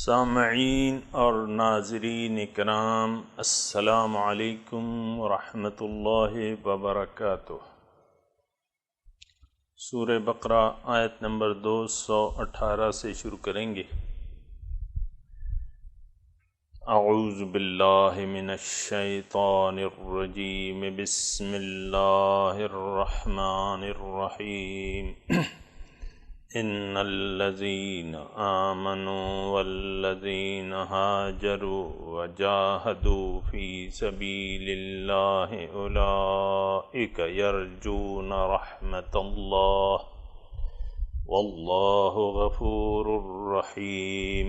سامعین اور ناظرین کرام، السلام علیکم ورحمۃ اللہ وبرکاتہ۔ سورہ بقرہ آیت نمبر 218 سے شروع کریں گے۔ اعوذ باللہ من الشیطان الرجیم، بسم اللہ الرحمن الرحیم۔ ان الذین آمنوا والذین ہاجروا وجاہدوا فی سبیل اللہ اولئک یرجون رحمت اللہ واللہ غفور رحیم۔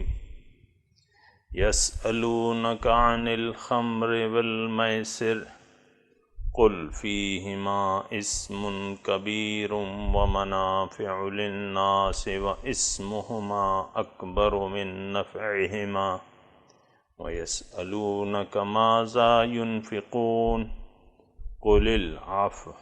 یسألونک عن الخمر والمیسر قل فیہما اسم کبیر ومنافع للناس واسمہما اکبر من نفعہما ویسألونک ماذا ینفقون قل العفو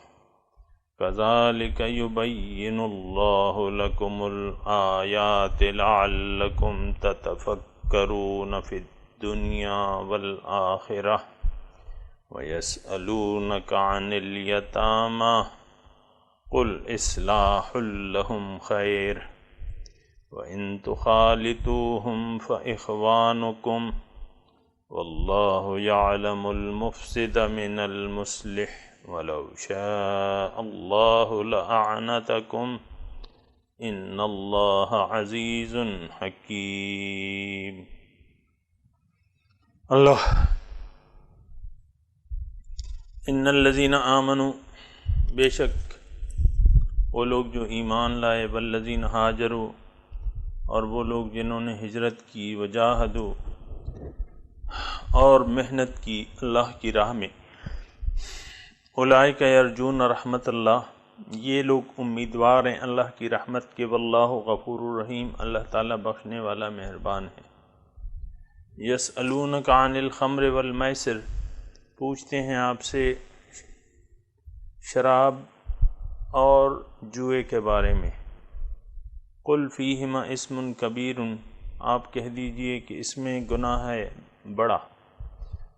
کذالک یبین اللہ لکم الآیات لعلکم تتفکرون فی الدنیا والآخرہ وَيَسْأَلُونَكَ عَنِ الْيَتَامَى قُلْ إِصْلَاحٌ لَهُمْ خَيْرٌ وَإِن تُخَالِطُوهُمْ فَإِخْوَانُكُمْ وَاللَّهُ يَعْلَمُ الْمُفْسِدَ مِنَ الْمُصْلِحِ وَلَوْ شَاءَ اللَّهُ لَأَعْنَتَكُمْ إِنَّ اللَّهَ عَزِيزٌ حَكِيمٌ۔ اللہ ان الذین آمنوا، بے شک وہ لوگ جو ایمان لائے، والذین ہاجروا، اور وہ لوگ جنہوں نے ہجرت کی، وجاہدوا، اور محنت کی اللہ کی راہ میں، اولئک یرجون رحمت اللہ، یہ لوگ امیدوار ہیں اللہ کی رحمت کے، واللہ غفور الرحیم، اللہ تعالیٰ بخشنے والا مہربان ہے۔ یسألونک عن الخمر والمیسر، پوچھتے ہیں آپ سے شراب اور جوئے کے بارے میں۔ قل فیہما اسم کبیر، آپ کہہ دیجئے کہ اس میں گناہ ہے بڑا،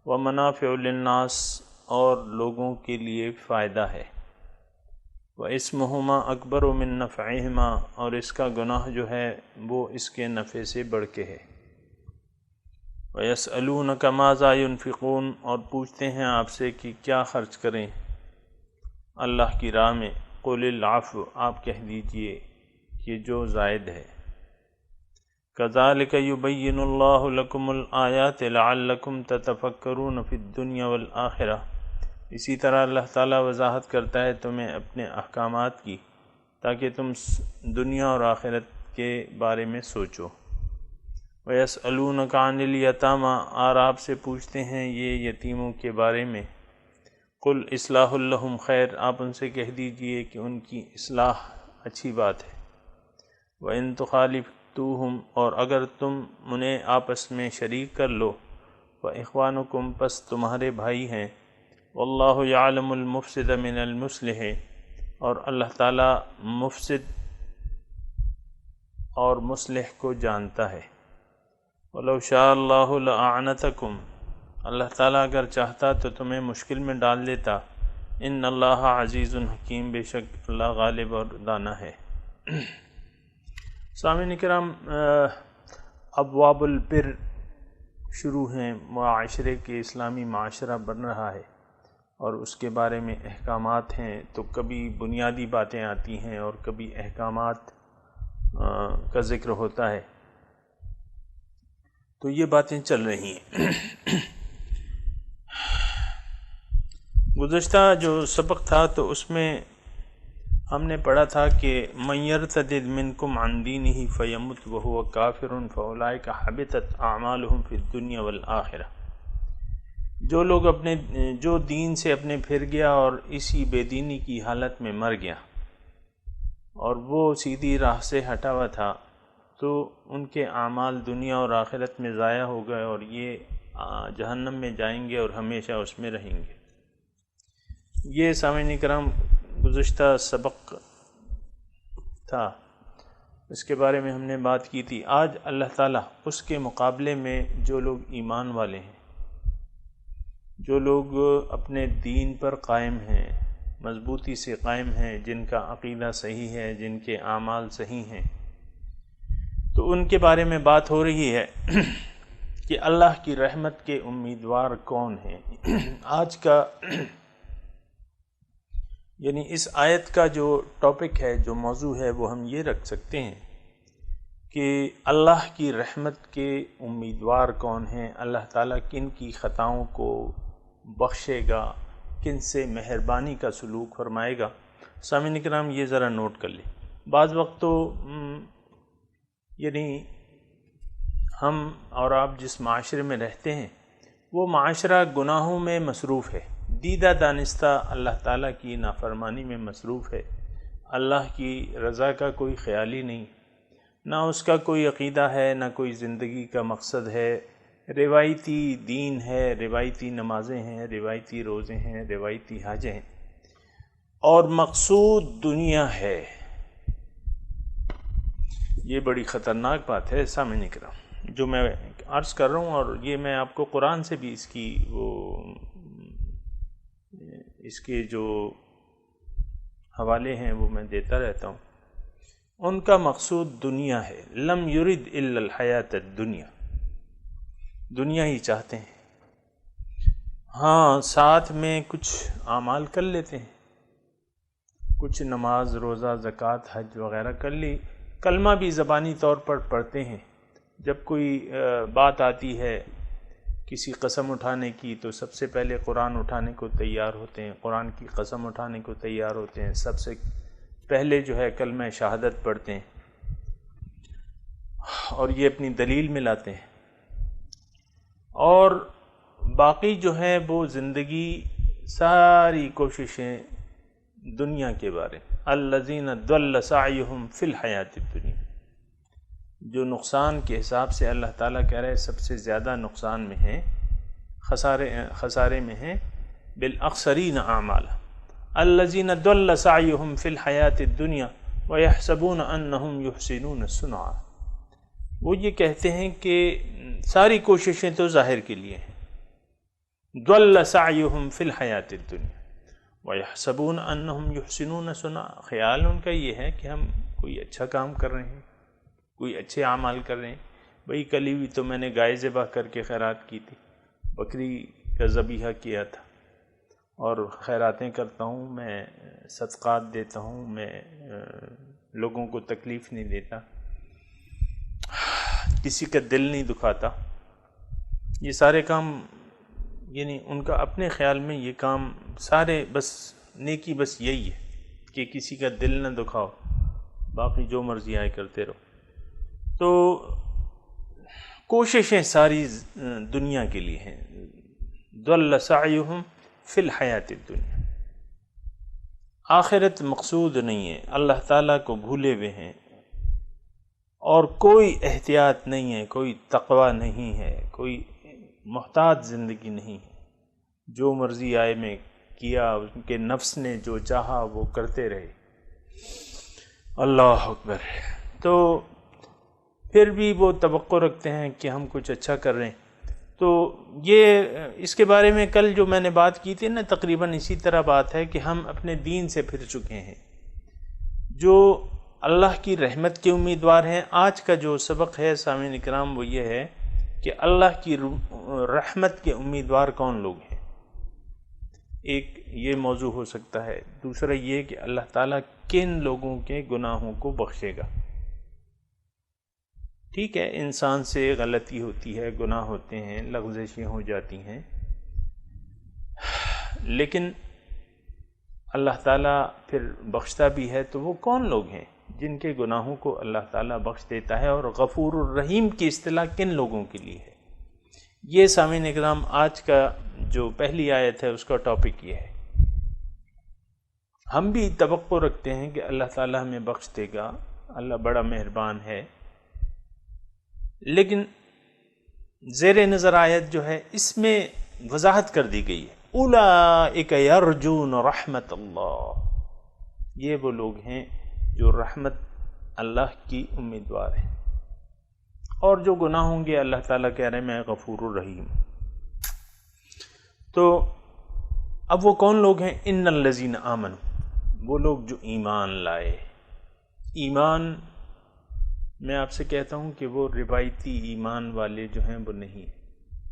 ومنافع للناس، اور لوگوں کے لیے فائدہ ہے، واسمہما اکبر من نفعہما، اور اس کا گناہ جو ہے وہ اس کے نفع سے بڑھ کے ہے۔ وَيَسْأَلُونَكَ مَاذَا يُنْفِقُونَ، اور پوچھتے ہیں آپ سے کہ کیا خرچ کریں اللہ کی راہ میں۔ قُلِ الْعَفْوَ، آپ کہہ دیجئے کہ جو زائد ہے۔ كَذَلِكَ يُبَيِّنُ اللَّهُ لَكُمُ الْآيَاتِ لَعَلَّكُمْ تَتَفَكَّرُونَ فِي الدُّنْيَا وَالْآخِرَةِ، اسی طرح اللہ تعالیٰ وضاحت کرتا ہے تمہیں اپنے احکامات کی تاکہ تم دنیا اور آخرت کے بارے میں سوچو۔ وَيَسْأَلُونَكَ عَنِ الْيَتَامَى، اور آپ سے پوچھتے ہیں یہ یتیموں کے بارے میں۔ قُلْ إِصْلَاحٌ لَهُمْ خَيْرٌ، آپ ان سے کہہ دیجئے کہ ان کی اصلاح اچھی بات ہے۔ وَإِن تُخَالِطُوهُمْ، اور اگر تم انہیں آپس میں شریک کر لو، فَإِخْوَانُكُمْ، پس تمہارے بھائی ہیں۔ وَاللَّهُ يَعْلَمُ الْمُفْسِدَ مِنَ الْمُصْلِحِ، اور اللہ تعالیٰ مفسد اور مصلح کو جانتا ہے۔ وَلَوْ شَاءَ اللَّهُ لَأَعْنَتَكُمْ، اللہ تعالیٰ اگر چاہتا تو تمہیں مشکل میں ڈال دیتا۔ ان اللہ عزیز حکیم، بے شک اللہ غالب اور دانا ہے۔ سامعین کرام، ابواب البر شروع ہیں، معاشرے کے اسلامی معاشرہ بن رہا ہے اور اس کے بارے میں احکامات ہیں، تو کبھی بنیادی باتیں آتی ہیں اور کبھی احکامات کا ذکر ہوتا ہے، تو یہ باتیں چل رہی ہیں۔ گزشتہ جو سبق تھا تو اس میں ہم نے پڑھا تھا کہ مَن يَرْتَدِدْ مِنْكُمْ عَنْ دِينِهِ فَيَمُتْ وَهُوَ كَافِرٌ فَأُولَئِكَ حَبِطَتْ أَعْمَالُهُمْ فِي الدُّنْيَا وَالْآخِرَةِ، جو لوگ جو دین سے اپنے پھر گیا اور اسی بے دینی کی حالت میں مر گیا اور وہ سیدھی راہ سے ہٹا ہوا تھا، تو ان کے اعمال دنیا اور آخرت میں ضائع ہو گئے اور یہ جہنم میں جائیں گے اور ہمیشہ اس میں رہیں گے۔ یہ سامعین کرام گزشتہ سبق تھا۔ اس کے بارے میں ہم نے بات کی تھی۔ آج اللہ تعالیٰ اس کے مقابلے میں جو لوگ ایمان والے ہیں، جو لوگ اپنے دین پر قائم ہیں، مضبوطی سے قائم ہیں، جن کا عقیدہ صحیح ہے، جن کے اعمال صحیح ہیں، تو ان کے بارے میں بات ہو رہی ہے کہ اللہ کی رحمت کے امیدوار کون ہیں۔ آج کا یعنی اس آیت کا جو ٹاپک ہے، جو موضوع ہے، وہ ہم یہ رکھ سکتے ہیں کہ اللہ کی رحمت کے امیدوار کون ہیں، اللہ تعالیٰ کن کی خطاؤں کو بخشے گا، کن سے مہربانی کا سلوک فرمائے گا۔ سامعین کرام یہ ذرا نوٹ کر لیں۔ بعض وقت تو یعنی ہم اور آپ جس معاشرے میں رہتے ہیں وہ معاشرہ گناہوں میں مصروف ہے، دیدہ دانستہ اللہ تعالیٰ کی نافرمانی میں مصروف ہے، اللہ کی رضا کا کوئی خیال ہی نہیں، نہ اس کا کوئی عقیدہ ہے، نہ کوئی زندگی کا مقصد ہے، روایتی دین ہے، روایتی نمازیں ہیں، روایتی روزے ہیں، روایتی حجیں ہیں، اور مقصود دنیا ہے۔ یہ بڑی خطرناک بات ہے سامعین کرام جو میں عرض کر رہا ہوں، اور یہ میں آپ کو قرآن سے بھی اس کے جو حوالے ہیں وہ میں دیتا رہتا ہوں۔ ان کا مقصود دنیا ہے، لم یرد الا الحیات الدنیا، دنیا ہی چاہتے ہیں۔ ہاں ساتھ میں کچھ اعمال کر لیتے ہیں، کچھ نماز روزہ زکوٰۃ حج وغیرہ کر لی، کلمہ بھی زبانی طور پر پڑھتے ہیں۔ جب کوئی بات آتی ہے کسی قسم اٹھانے کی تو سب سے پہلے قرآن اٹھانے کو تیار ہوتے ہیں، قرآن کی قسم اٹھانے کو تیار ہوتے ہیں، سب سے پہلے جو ہے کلمہ شہادت پڑھتے ہیں اور یہ اپنی دلیل میں لاتے ہیں، اور باقی جو ہے وہ زندگی ساری کوششیں دنیا کے بارے، الذین ضل سعیہم فی الحیات الدنیا، جو نقصان کے حساب سے اللہ تعالیٰ کہہ رہے سب سے زیادہ نقصان میں ہیں، خسارے میں ہیں، بالاخسرین اعمالا الذین ضل سعیہم فی الحیات الدنیا ویحسبون انہم یحسنون صنعا۔ وہ یہ کہتے ہیں کہ ساری کوششیں تو ظاہر کے لیے ہیں، ضل سعیہم فی الحیات الدنیا ویحسبون انہم یحسنون صنعا، خیال ان کا یہ ہے کہ ہم کوئی اچھا کام کر رہے ہیں، کوئی اچھے اعمال کر رہے ہیں۔ بھئی کل ہی تو میں نے گائے ذبح کر کے خیرات کی تھی، بکری کا ذبیحہ کیا تھا، اور خیراتیں کرتا ہوں، میں صدقات دیتا ہوں، میں لوگوں کو تکلیف نہیں دیتا، کسی کا دل نہیں دکھاتا۔ یہ سارے کام یعنی ان کا اپنے خیال میں یہ کام سارے بس نیکی بس یہی ہے کہ کسی کا دل نہ دکھاؤ، باقی جو مرضی آئے کرتے رہو۔ تو کوششیں ساری دنیا کے لیے ہیں، ضل سعیہم فی الحیات الدنیا، آخرت مقصود نہیں ہے، اللہ تعالیٰ کو بھولے ہوئے ہیں، اور کوئی احتیاط نہیں ہے، کوئی تقوی نہیں ہے، کوئی محتاط زندگی نہیں ہے، جو مرضی آئے میں کیا، ان کے نفس نے جو چاہا وہ کرتے رہے۔ اللہ اکبر۔ تو پھر بھی وہ توقع رکھتے ہیں کہ ہم کچھ اچھا کر رہے ہیں۔ تو یہ اس کے بارے میں کل جو میں نے بات کی تھی نا، تقریباً اسی طرح بات ہے کہ ہم اپنے دین سے پھر چکے ہیں، جو اللہ کی رحمت کے امیدوار ہیں۔ آج کا جو سبق ہے سامعین کرام وہ یہ ہے کہ اللہ کی رحمت کے امیدوار کون لوگ ہیں۔ ایک یہ موضوع ہو سکتا ہے، دوسرا یہ کہ اللہ تعالیٰ کن لوگوں کے گناہوں کو بخشے گا۔ ٹھیک ہے، انسان سے غلطی ہوتی ہے، گناہ ہوتے ہیں، لغزشیں ہو جاتی ہیں، لیکن اللہ تعالیٰ پھر بخشتا بھی ہے۔ تو وہ کون لوگ ہیں جن کے گناہوں کو اللہ تعالیٰ بخش دیتا ہے، اور غفور الرحیم کی اصطلاح کن لوگوں کے لیے ہے؟ یہ سامعین اکرام آج کا جو پہلی آیت ہے اس کا ٹاپک یہ ہے۔ ہم بھی توقع رکھتے ہیں کہ اللہ تعالیٰ ہمیں بخش دے گا، اللہ بڑا مہربان ہے، لیکن زیر نظر آیت جو ہے اس میں وضاحت کر دی گئی ہے، اولئک یرجون رحمت اللہ، یہ وہ لوگ ہیں جو رحمت اللہ کی امیدوار ہیں، اور جو گناہ ہوں گے اللہ تعالیٰ کہہ رہے ہیں میں غفور الرحیم۔ تو اب وہ کون لوگ ہیں؟ ان الذین آمنوا، وہ لوگ جو ایمان لائے۔ ایمان میں آپ سے کہتا ہوں کہ وہ روایتی ایمان والے جو ہیں وہ نہیں۔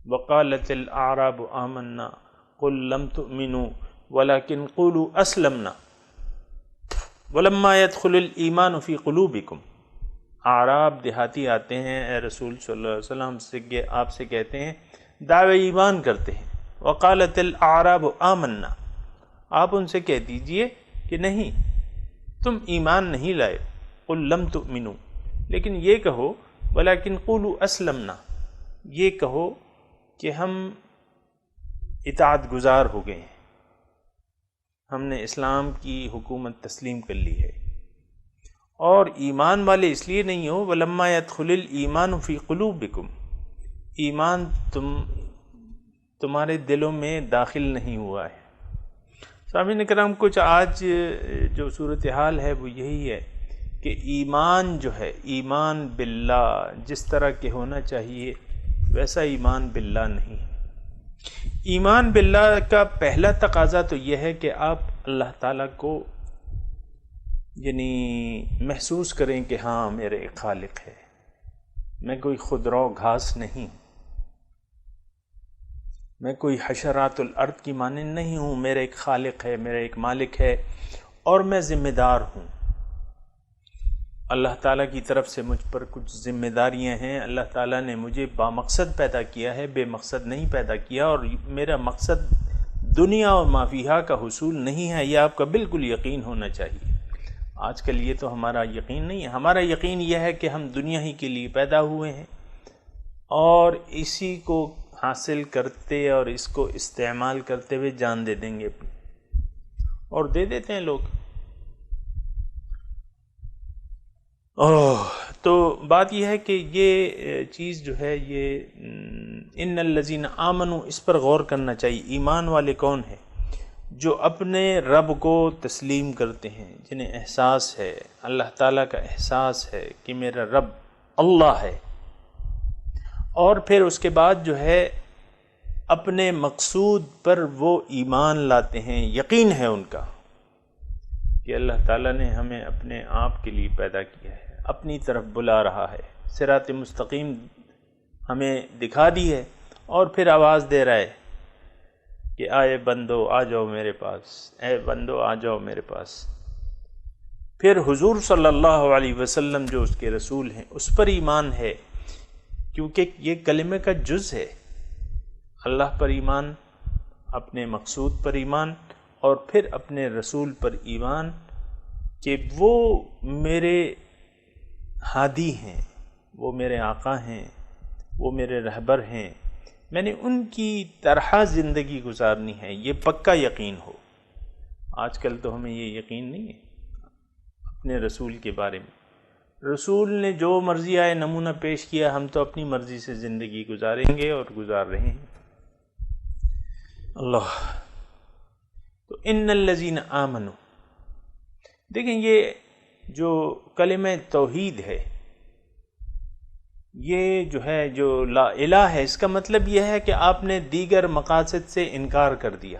وقالت الاعراب آمنا قل لم تؤمنوا ولكن قولوا اسلمنا ولما يدخل الايمان في قلوبكم۔ اعراب دیہاتی آتے ہیں اے رسول صلی اللہ علیہ وسلم سے، آپ سے کہتے ہیں دعوی ایمان کرتے ہیں۔ وقالت الاعراب آمنا، آپ ان سے کہہ دیجئے کہ نہیں تم ایمان نہیں لائے۔ قل لم تؤمنوا، لیکن یہ کہو ولكن قولوا اسلمنا، یہ کہو کہ ہم اطاعت گزار ہو گئے ہیں، ہم نے اسلام کی حکومت تسلیم کر لی ہے۔ اور ایمان والے اس لیے نہیں ہو وَلَمَّا يَدْخُلِ الْإِيمَانُ فِي قُلُوبِكُمْ، ایمان تمہارے دلوں میں داخل نہیں ہوا ہے۔ سامعین کرام، کچھ آج جو صورتحال ہے وہ یہی ہے کہ ایمان جو ہے، ایمان باللہ جس طرح کے ہونا چاہیے ویسا ایمان باللہ نہیں ہے۔ ایمان باللہ کا پہلا تقاضا تو یہ ہے کہ آپ اللہ تعالیٰ کو یعنی محسوس کریں کہ ہاں میرے ایک خالق ہے، میں کوئی خودرو گھاس نہیں، میں کوئی حشرات الارض کی مانند نہیں ہوں، میرے ایک خالق ہے، میرے ایک مالک ہے، اور میں ذمہ دار ہوں۔ اللہ تعالیٰ کی طرف سے مجھ پر کچھ ذمہ داریاں ہیں، اللہ تعالیٰ نے مجھے بامقصد پیدا کیا ہے، بے مقصد نہیں پیدا کیا، اور میرا مقصد دنیا اور ما فیہا کا حصول نہیں ہے، یہ آپ کا بالکل یقین ہونا چاہیے۔ آج کل یہ تو ہمارا یقین نہیں ہے، ہمارا یقین یہ ہے کہ ہم دنیا ہی کے لیے پیدا ہوئے ہیں اور اسی کو حاصل کرتے اور اس کو استعمال کرتے ہوئے جان دے دیں گے اپنی، اور دے دیتے ہیں لوگ۔ تو بات یہ ہے کہ یہ چیز جو ہے یہ ان الذین آمنوا، اس پر غور کرنا چاہیے۔ ایمان والے کون ہیں؟ جو اپنے رب کو تسلیم کرتے ہیں، جنہیں احساس ہے، اللہ تعالیٰ کا احساس ہے کہ میرا رب اللہ ہے، اور پھر اس کے بعد جو ہے اپنے مقصود پر وہ ایمان لاتے ہیں، یقین ہے ان کا کہ اللہ تعالیٰ نے ہمیں اپنے آپ کے لیے پیدا کیا ہے، اپنی طرف بلا رہا ہے، صراط مستقیم ہمیں دکھا دی ہے، اور پھر آواز دے رہا ہے کہ آئے بندو آ جاؤ میرے پاس، اے بندو آ جاؤ میرے پاس۔ پھر حضور صلی اللہ علیہ وسلم جو اس کے رسول ہیں اس پر ایمان ہے، کیونکہ یہ کلمے کا جز ہے۔ اللہ پر ایمان، اپنے مقصود پر ایمان، اور پھر اپنے رسول پر ایمان کہ وہ میرے ہادی ہیں، وہ میرے آقا ہیں، وہ میرے رہبر ہیں، میں نے ان کی طرح زندگی گزارنی ہے، یہ پکا یقین ہو۔ آج کل تو ہمیں یہ یقین نہیں ہے اپنے رسول کے بارے میں۔ رسول نے جو مرضی آئے نمونہ پیش کیا، ہم تو اپنی مرضی سے زندگی گزاریں گے اور گزار رہے ہیں۔ اللہ، تو ان الذین آمنوا، دیکھیں یہ جو کلمہ توحید ہے، یہ جو ہے جو لا الہ ہے، اس کا مطلب یہ ہے کہ آپ نے دیگر مقاصد سے انکار کر دیا۔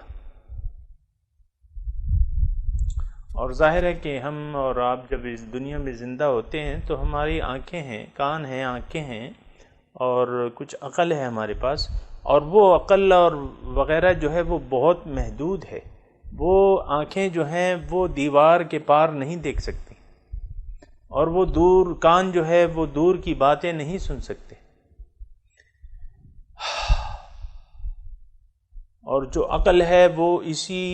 اور ظاہر ہے کہ ہم اور آپ جب اس دنیا میں زندہ ہوتے ہیں تو ہماری آنکھیں ہیں، کان ہیں، آنکھیں ہیں، اور کچھ عقل ہے ہمارے پاس، اور وہ عقل اور وغیرہ جو ہے وہ بہت محدود ہے۔ وہ آنکھیں جو ہیں وہ دیوار کے پار نہیں دیکھ سکتی، اور وہ دور کان جو ہے وہ دور کی باتیں نہیں سن سکتے، اور جو عقل ہے وہ اسی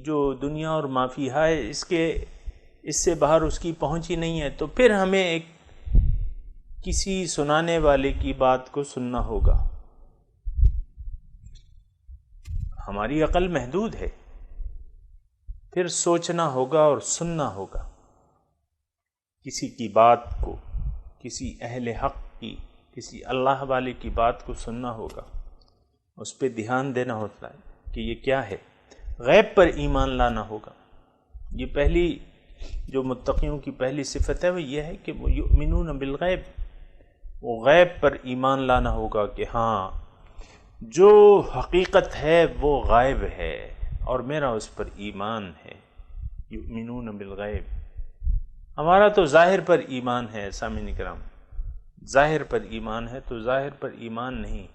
جو دنیا اور ما فیہا ہے اس سے باہر اس کی پہنچ ہی نہیں ہے۔ تو پھر ہمیں ایک کسی سنانے والے کی بات کو سننا ہوگا۔ ہماری عقل محدود ہے، پھر سوچنا ہوگا اور سننا ہوگا، کسی کی بات کو، کسی اہل حق کی، کسی اللہ والے کی بات کو سننا ہوگا، اس پہ دھیان دینا ہوتا ہے کہ یہ کیا ہے۔ غیب پر ایمان لانا ہوگا، یہ پہلی جو متقیوں کی پہلی صفت ہے وہ یہ ہے کہ وہ یؤمنون بالغیب، وہ غیب پر ایمان لانا ہوگا کہ ہاں جو حقیقت ہے وہ غائب ہے اور میرا اس پر ایمان ہے۔ یؤمنون بالغیب، ہمارا تو ظاہر پر ایمان ہے سامعین کرام، ظاہر پر ایمان ہے، تو ظاہر پر ایمان نہیں،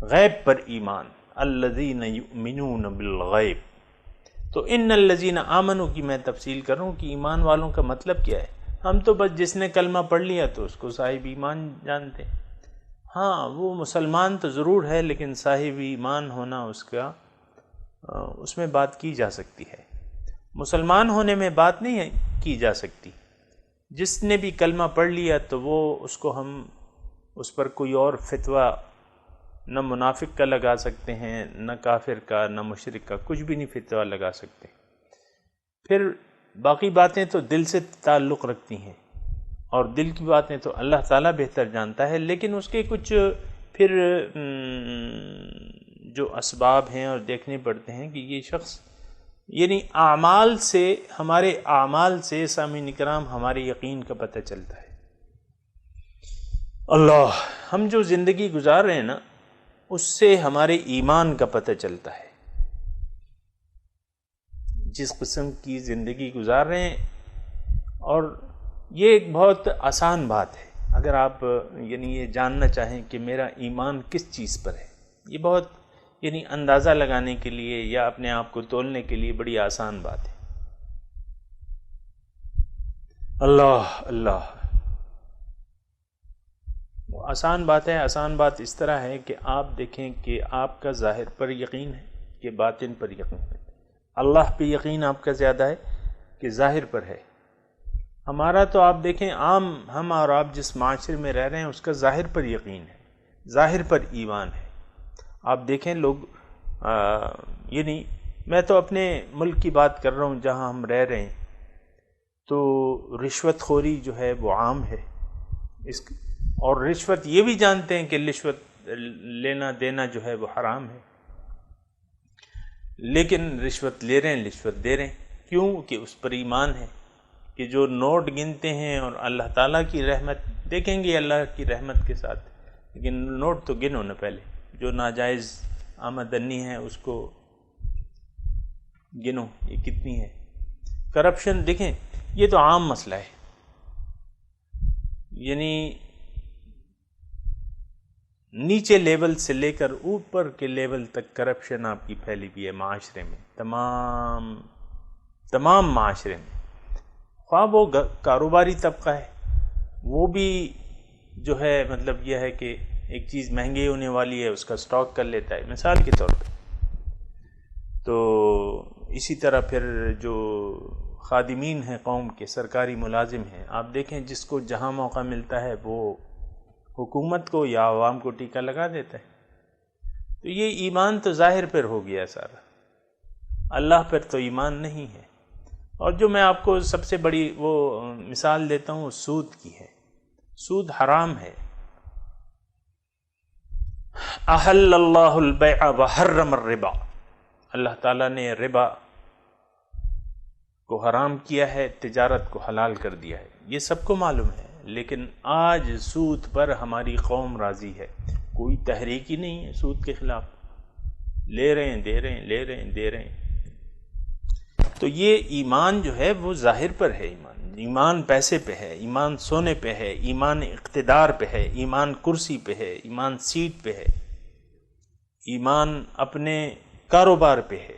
غیب پر ایمان۔ الذین یؤمنون بالغیب، تو ان الذین آمنوا کی میں تفصیل کروں کہ ایمان والوں کا مطلب کیا ہے۔ ہم تو بس جس نے کلمہ پڑھ لیا تو اس کو صاحب ایمان جانتے ہیں، ہاں وہ مسلمان تو ضرور ہے لیکن صاحب ایمان ہونا اس میں بات کی جا سکتی ہے، مسلمان ہونے میں بات نہیں کی جا سکتی۔ جس نے بھی کلمہ پڑھ لیا تو وہ اس کو ہم اس پر کوئی اور فتویٰ نہ منافق کا لگا سکتے ہیں، نہ کافر کا، نہ مشرک کا، کچھ بھی نہیں فتویٰ لگا سکتے۔ پھر باقی باتیں تو دل سے تعلق رکھتی ہیں اور دل کی باتیں تو اللہ تعالیٰ بہتر جانتا ہے، لیکن اس کے کچھ پھر جو اسباب ہیں اور دیکھنے پڑتے ہیں کہ یہ شخص یعنی اعمال سے، ہمارے اعمال سے سامعین کرام ہمارے یقین کا پتہ چلتا ہے۔ اللہ، ہم جو زندگی گزار رہے ہیں نا اس سے ہمارے ایمان کا پتہ چلتا ہے۔ جس قسم کی زندگی گزار رہے ہیں، اور یہ ایک بہت آسان بات ہے اگر آپ یعنی یہ جاننا چاہیں کہ میرا ایمان کس چیز پر ہے، یہ بہت یعنی اندازہ لگانے کے لیے یا اپنے آپ کو تولنے کے لیے بڑی آسان بات ہے۔ اللہ اللہ، وہ آسان بات ہے۔ آسان بات اس طرح ہے کہ آپ دیکھیں کہ آپ کا ظاہر پر یقین ہے کہ باطن پر یقین ہے، اللہ پہ یقین آپ کا زیادہ ہے کہ ظاہر پر ہے۔ ہمارا تو آپ دیکھیں عام ہم اور آپ جس معاشرے میں رہ رہے ہیں اس کا ظاہر پر یقین ہے، ظاہر پر ایمان ہے۔ آپ دیکھیں لوگ یعنی میں تو اپنے ملک کی بات کر رہا ہوں جہاں ہم رہ رہے ہیں، تو رشوت خوری جو ہے وہ عام ہے، اور رشوت یہ بھی جانتے ہیں کہ رشوت لینا دینا جو ہے وہ حرام ہے، لیکن رشوت لے رہے ہیں، رشوت دے رہے ہیں، کیوں کہ اس پر ایمان ہے کہ جو نوٹ گنتے ہیں اور اللہ تعالیٰ کی رحمت دیکھیں گے اللہ کی رحمت کے ساتھ، لیکن نوٹ تو گنو نا پہلے، جو ناجائز آمدنی ہے اس کو گنو، یہ کتنی ہے۔ کرپشن دیکھیں، یہ تو عام مسئلہ ہے، یعنی نیچے لیول سے لے کر اوپر کے لیول تک کرپشن آپ کی پھیلی ہوئی ہے معاشرے میں، تمام معاشرے میں، خواہ وہ کاروباری طبقہ ہے، وہ بھی جو ہے مطلب یہ ہے کہ ایک چیز مہنگی ہونے والی ہے اس کا سٹاک کر لیتا ہے، مثال کے طور پہ۔ تو اسی طرح پھر جو خادمین ہیں قوم کے، سرکاری ملازم ہیں، آپ دیکھیں جس کو جہاں موقع ملتا ہے وہ حکومت کو یا عوام کو ٹیکہ لگا دیتا ہے۔ تو یہ ایمان تو ظاہر پر ہو گیا سارا، اللہ پر تو ایمان نہیں ہے۔ اور جو میں آپ کو سب سے بڑی وہ مثال دیتا ہوں سود کی ہے، سود حرام ہے۔ احل اللہ البیع وحرم الربا، اللہ تعالیٰ نے ربا کو حرام کیا ہے، تجارت کو حلال کر دیا ہے، یہ سب کو معلوم ہے، لیکن آج سود پر ہماری قوم راضی ہے، کوئی تحریک ہی نہیں ہے سود کے خلاف، لے رہے ہیں دے رہے ہیں، لے رہے ہیں دے رہے ہیں۔ تو یہ ایمان جو ہے وہ ظاہر پر ہے، ایمان پیسے پہ ہے، ایمان سونے پہ ہے، ایمان اقتدار پہ ہے، ایمان کرسی پہ ہے، ایمان سیٹ پہ ہے، ایمان اپنے کاروبار پہ ہے۔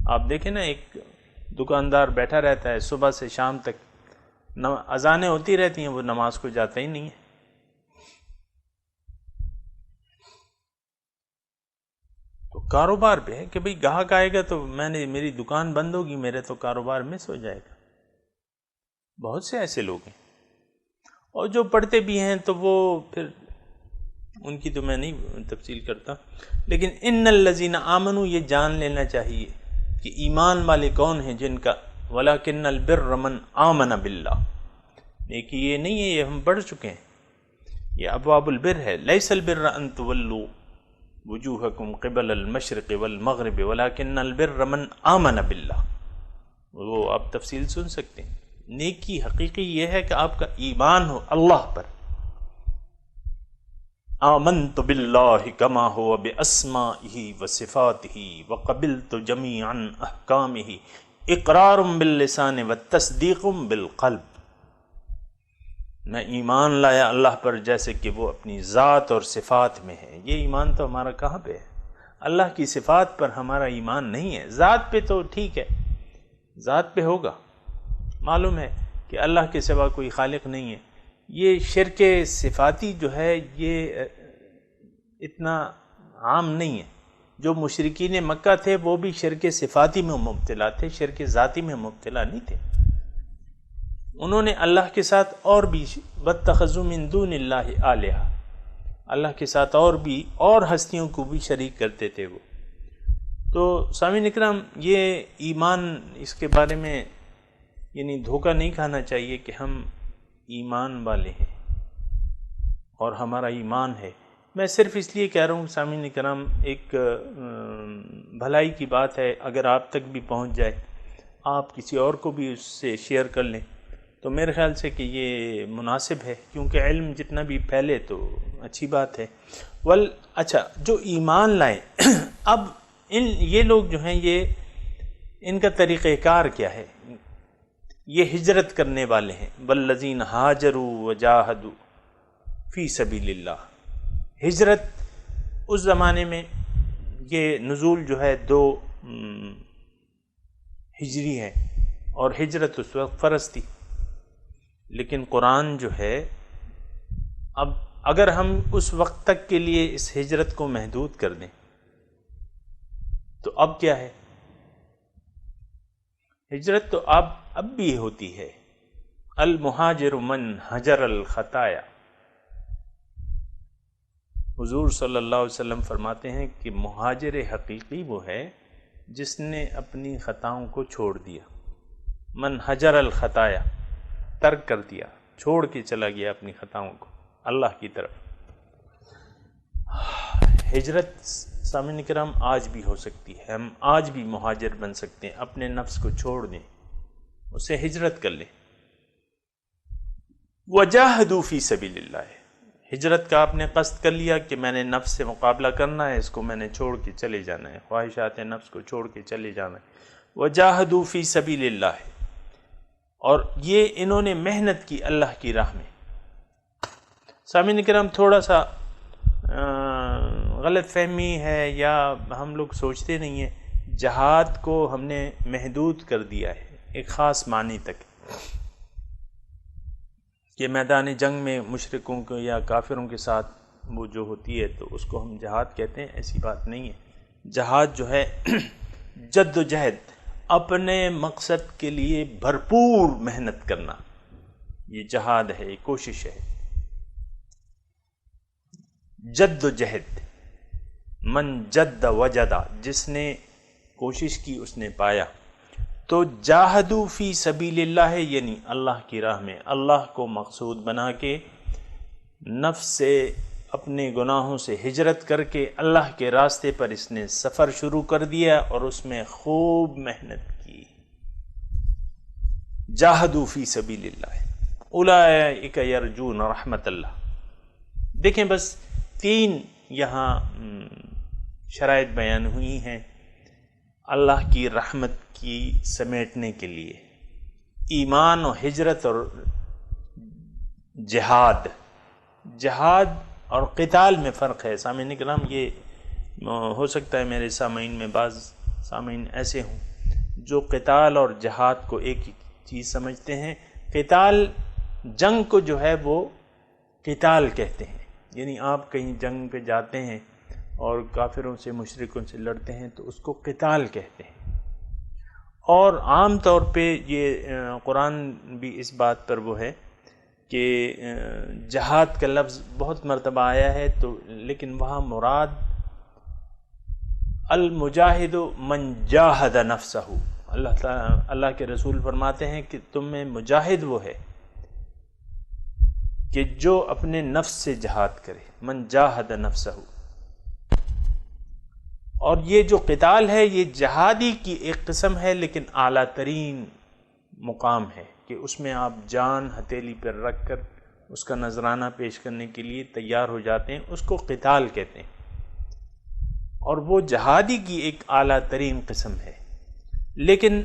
آپ دیکھیں نا، ایک دکاندار بیٹھا رہتا ہے صبح سے شام تک، اذانیں ہوتی رہتی ہیں، وہ نماز کو جاتا ہی نہیں ہے۔ تو کاروبار پہ ہے کہ بھئی گاہک آئے گا تو میری دکان بند ہوگی، میرے تو کاروبار مس ہو جائے گا۔ بہت سے ایسے لوگ ہیں، اور جو پڑھتے بھی ہیں تو وہ پھر ان کی تو میں نہیں تفصیل کرتا، لیکن ان الذین آمنوا یہ جان لینا چاہیے کہ ایمان والے کون ہیں جن کا وَلَكِنَّ الْبِرَّ مَنْ آمَنَ بِاللَّهِ، لیکن یہ نہیں ہے، یہ ہم پڑھ چکے ہیں، یہ ابواب البر ہے۔ لَيْسَ الْبِرَّ أَن تُوَلُّوا وُجُوهَكُمْ قِبَلَ الْمَشْرِقِ وَالْمَغْرِبِ وَلَكِنَّ الْبِرَّ مَنْ آمَنَ بِاللَّهِ، وہ آپ تفصیل سن سکتے ہیں۔ نیکی حقیقی یہ ہے کہ آپ کا ایمان ہو اللہ پر، آمنت باللہ کما ہوا باسمائہ وصفاتہ وقبلت جمیعا احکامہ اقرار باللسان وتصدیق بالقلب۔ میں ایمان لایا اللہ پر جیسے کہ وہ اپنی ذات اور صفات میں ہے۔ یہ ایمان تو ہمارا کہاں پہ ہے؟ اللہ کی صفات پر ہمارا ایمان نہیں ہے۔ ذات پہ تو ٹھیک ہے، ذات پہ ہوگا، معلوم ہے کہ اللہ کے سوا کوئی خالق نہیں ہے۔ یہ شرک صفاتی جو ہے یہ اتنا عام نہیں ہے۔ جو مشرکین مکہ تھے وہ بھی شرک صفاتی میں مبتلا تھے، شرک ذاتی میں مبتلا نہیں تھے۔ انہوں نے اللہ کے ساتھ اور بھی واتخذوا من دون اللہ آلہہ، اللہ کے ساتھ اور ہستیوں کو بھی شریک کرتے تھے وہ۔ تو سامعین اکرام، یہ ایمان، اس کے بارے میں یعنی دھوکہ نہیں کھانا چاہیے کہ ہم ایمان والے ہیں اور ہمارا ایمان ہے۔ میں صرف اس لیے کہہ رہا ہوں سامعین اکرام، ایک بھلائی کی بات ہے، اگر آپ تک بھی پہنچ جائے، آپ کسی اور کو بھی اس سے شیئر کر لیں تو میرے خیال سے کہ یہ مناسب ہے، کیونکہ علم جتنا بھی پھیلے تو اچھی بات ہے۔ اچھا، جو ایمان لائیں اب یہ لوگ جو ہیں، ان کا طریقہ کار کیا ہے؟ یہ ہجرت کرنے والے ہیں۔ والذین ہاجروا وجاہدوا فی سبیل اللہ۔ ہجرت اس زمانے میں یہ نزول جو ہے 2 ہجری ہے، اور ہجرت اس وقت فرض تھی، لیکن قرآن جو ہے، اب اگر ہم اس وقت تک کے لیے اس ہجرت کو محدود کر دیں تو اب کیا ہے؟ ہجرت تو اب بھی ہوتی ہے۔ المہاجر من حجر الخطایا۔ حضور صلی اللہ علیہ وسلم فرماتے ہیں کہ مہاجر حقیقی وہ ہے جس نے اپنی خطاؤں کو چھوڑ دیا۔ من حجر الخطایا، ترک کر دیا، چھوڑ کے چلا گیا اپنی خطاؤں کو اللہ کی طرف۔ ہجرت سامعین کرام آج بھی ہو سکتی ہے، ہم آج بھی مہاجر بن سکتے ہیں، اپنے نفس کو چھوڑ دیں، اسے ہجرت کر لیں۔ وجاہدوا فی سبیل اللہ، ہجرت کا آپ نے قصد کر لیا کہ میں نے نفس سے مقابلہ کرنا ہے، اس کو میں نے چھوڑ کے چلے جانا ہے، خواہشات نفس کو چھوڑ کے چلے جانا ہے۔ وجاہدوا فی سبیل اللہ، اور یہ انہوں نے محنت کی اللہ کی راہ میں۔ سامعین کرام، تھوڑا سا غلط فہمی ہے یا ہم لوگ سوچتے نہیں ہیں، جہاد کو ہم نے محدود کر دیا ہے ایک خاص معنی تک، کہ میدان جنگ میں مشرکوں کو یا کافروں کے ساتھ وہ جو ہوتی ہے تو اس کو ہم جہاد کہتے ہیں۔ ایسی بات نہیں ہے۔ جہاد جو ہے جد و جہد، اپنے مقصد کے لیے بھرپور محنت کرنا، یہ جہاد ہے، یہ کوشش ہے۔ جد و جہد، من جد وجدا، جس نے کوشش کی اس نے پایا۔ تو جاہدوا فی سبیل اللہ یعنی اللہ کی راہ میں، اللہ کو مقصود بنا کے، نفس سے، اپنے گناہوں سے ہجرت کر کے اللہ کے راستے پر اس نے سفر شروع کر دیا اور اس میں خوب محنت کی۔ جاہدوا فی سبیل اللہ اولئک یرجون رحمت اللہ۔ دیکھیں، بس 3 یہاں شرائط بیان ہوئی ہیں اللہ کی رحمت کی سمیٹنے کے لیے: ایمان و ہجرت اور جہاد۔ جہاد اور قتال میں فرق ہے سامعین کرام۔ یہ ہو سکتا ہے میرے سامعین میں بعض سامعین ایسے ہوں جو قتال اور جہاد کو ایک ہی چیز سمجھتے ہیں۔ قتال، جنگ کو جو ہے وہ قتال کہتے ہیں، یعنی آپ کہیں جنگ پہ جاتے ہیں اور کافروں سے، مشرکوں سے لڑتے ہیں تو اس کو قتال کہتے ہیں۔ اور عام طور پہ یہ قرآن بھی اس بات پر وہ ہے کہ جہاد کا لفظ بہت مرتبہ آیا ہے، تو لیکن وہاں مراد المجاہد من جاہد نفسہ۔ اللہ کے رسول فرماتے ہیں کہ تم میں مجاہد وہ ہے کہ جو اپنے نفس سے جہاد کرے، من جاہد نفسہ۔ اور یہ جو قتال ہے یہ جہادی کی ایک قسم ہے، لیکن اعلیٰ ترین مقام ہے کہ اس میں آپ جان ہتھیلی پر رکھ کر اس کا نذرانہ پیش کرنے کے لیے تیار ہو جاتے ہیں، اس کو قتال کہتے ہیں، اور وہ جہادی کی ایک اعلیٰ ترین قسم ہے۔ لیکن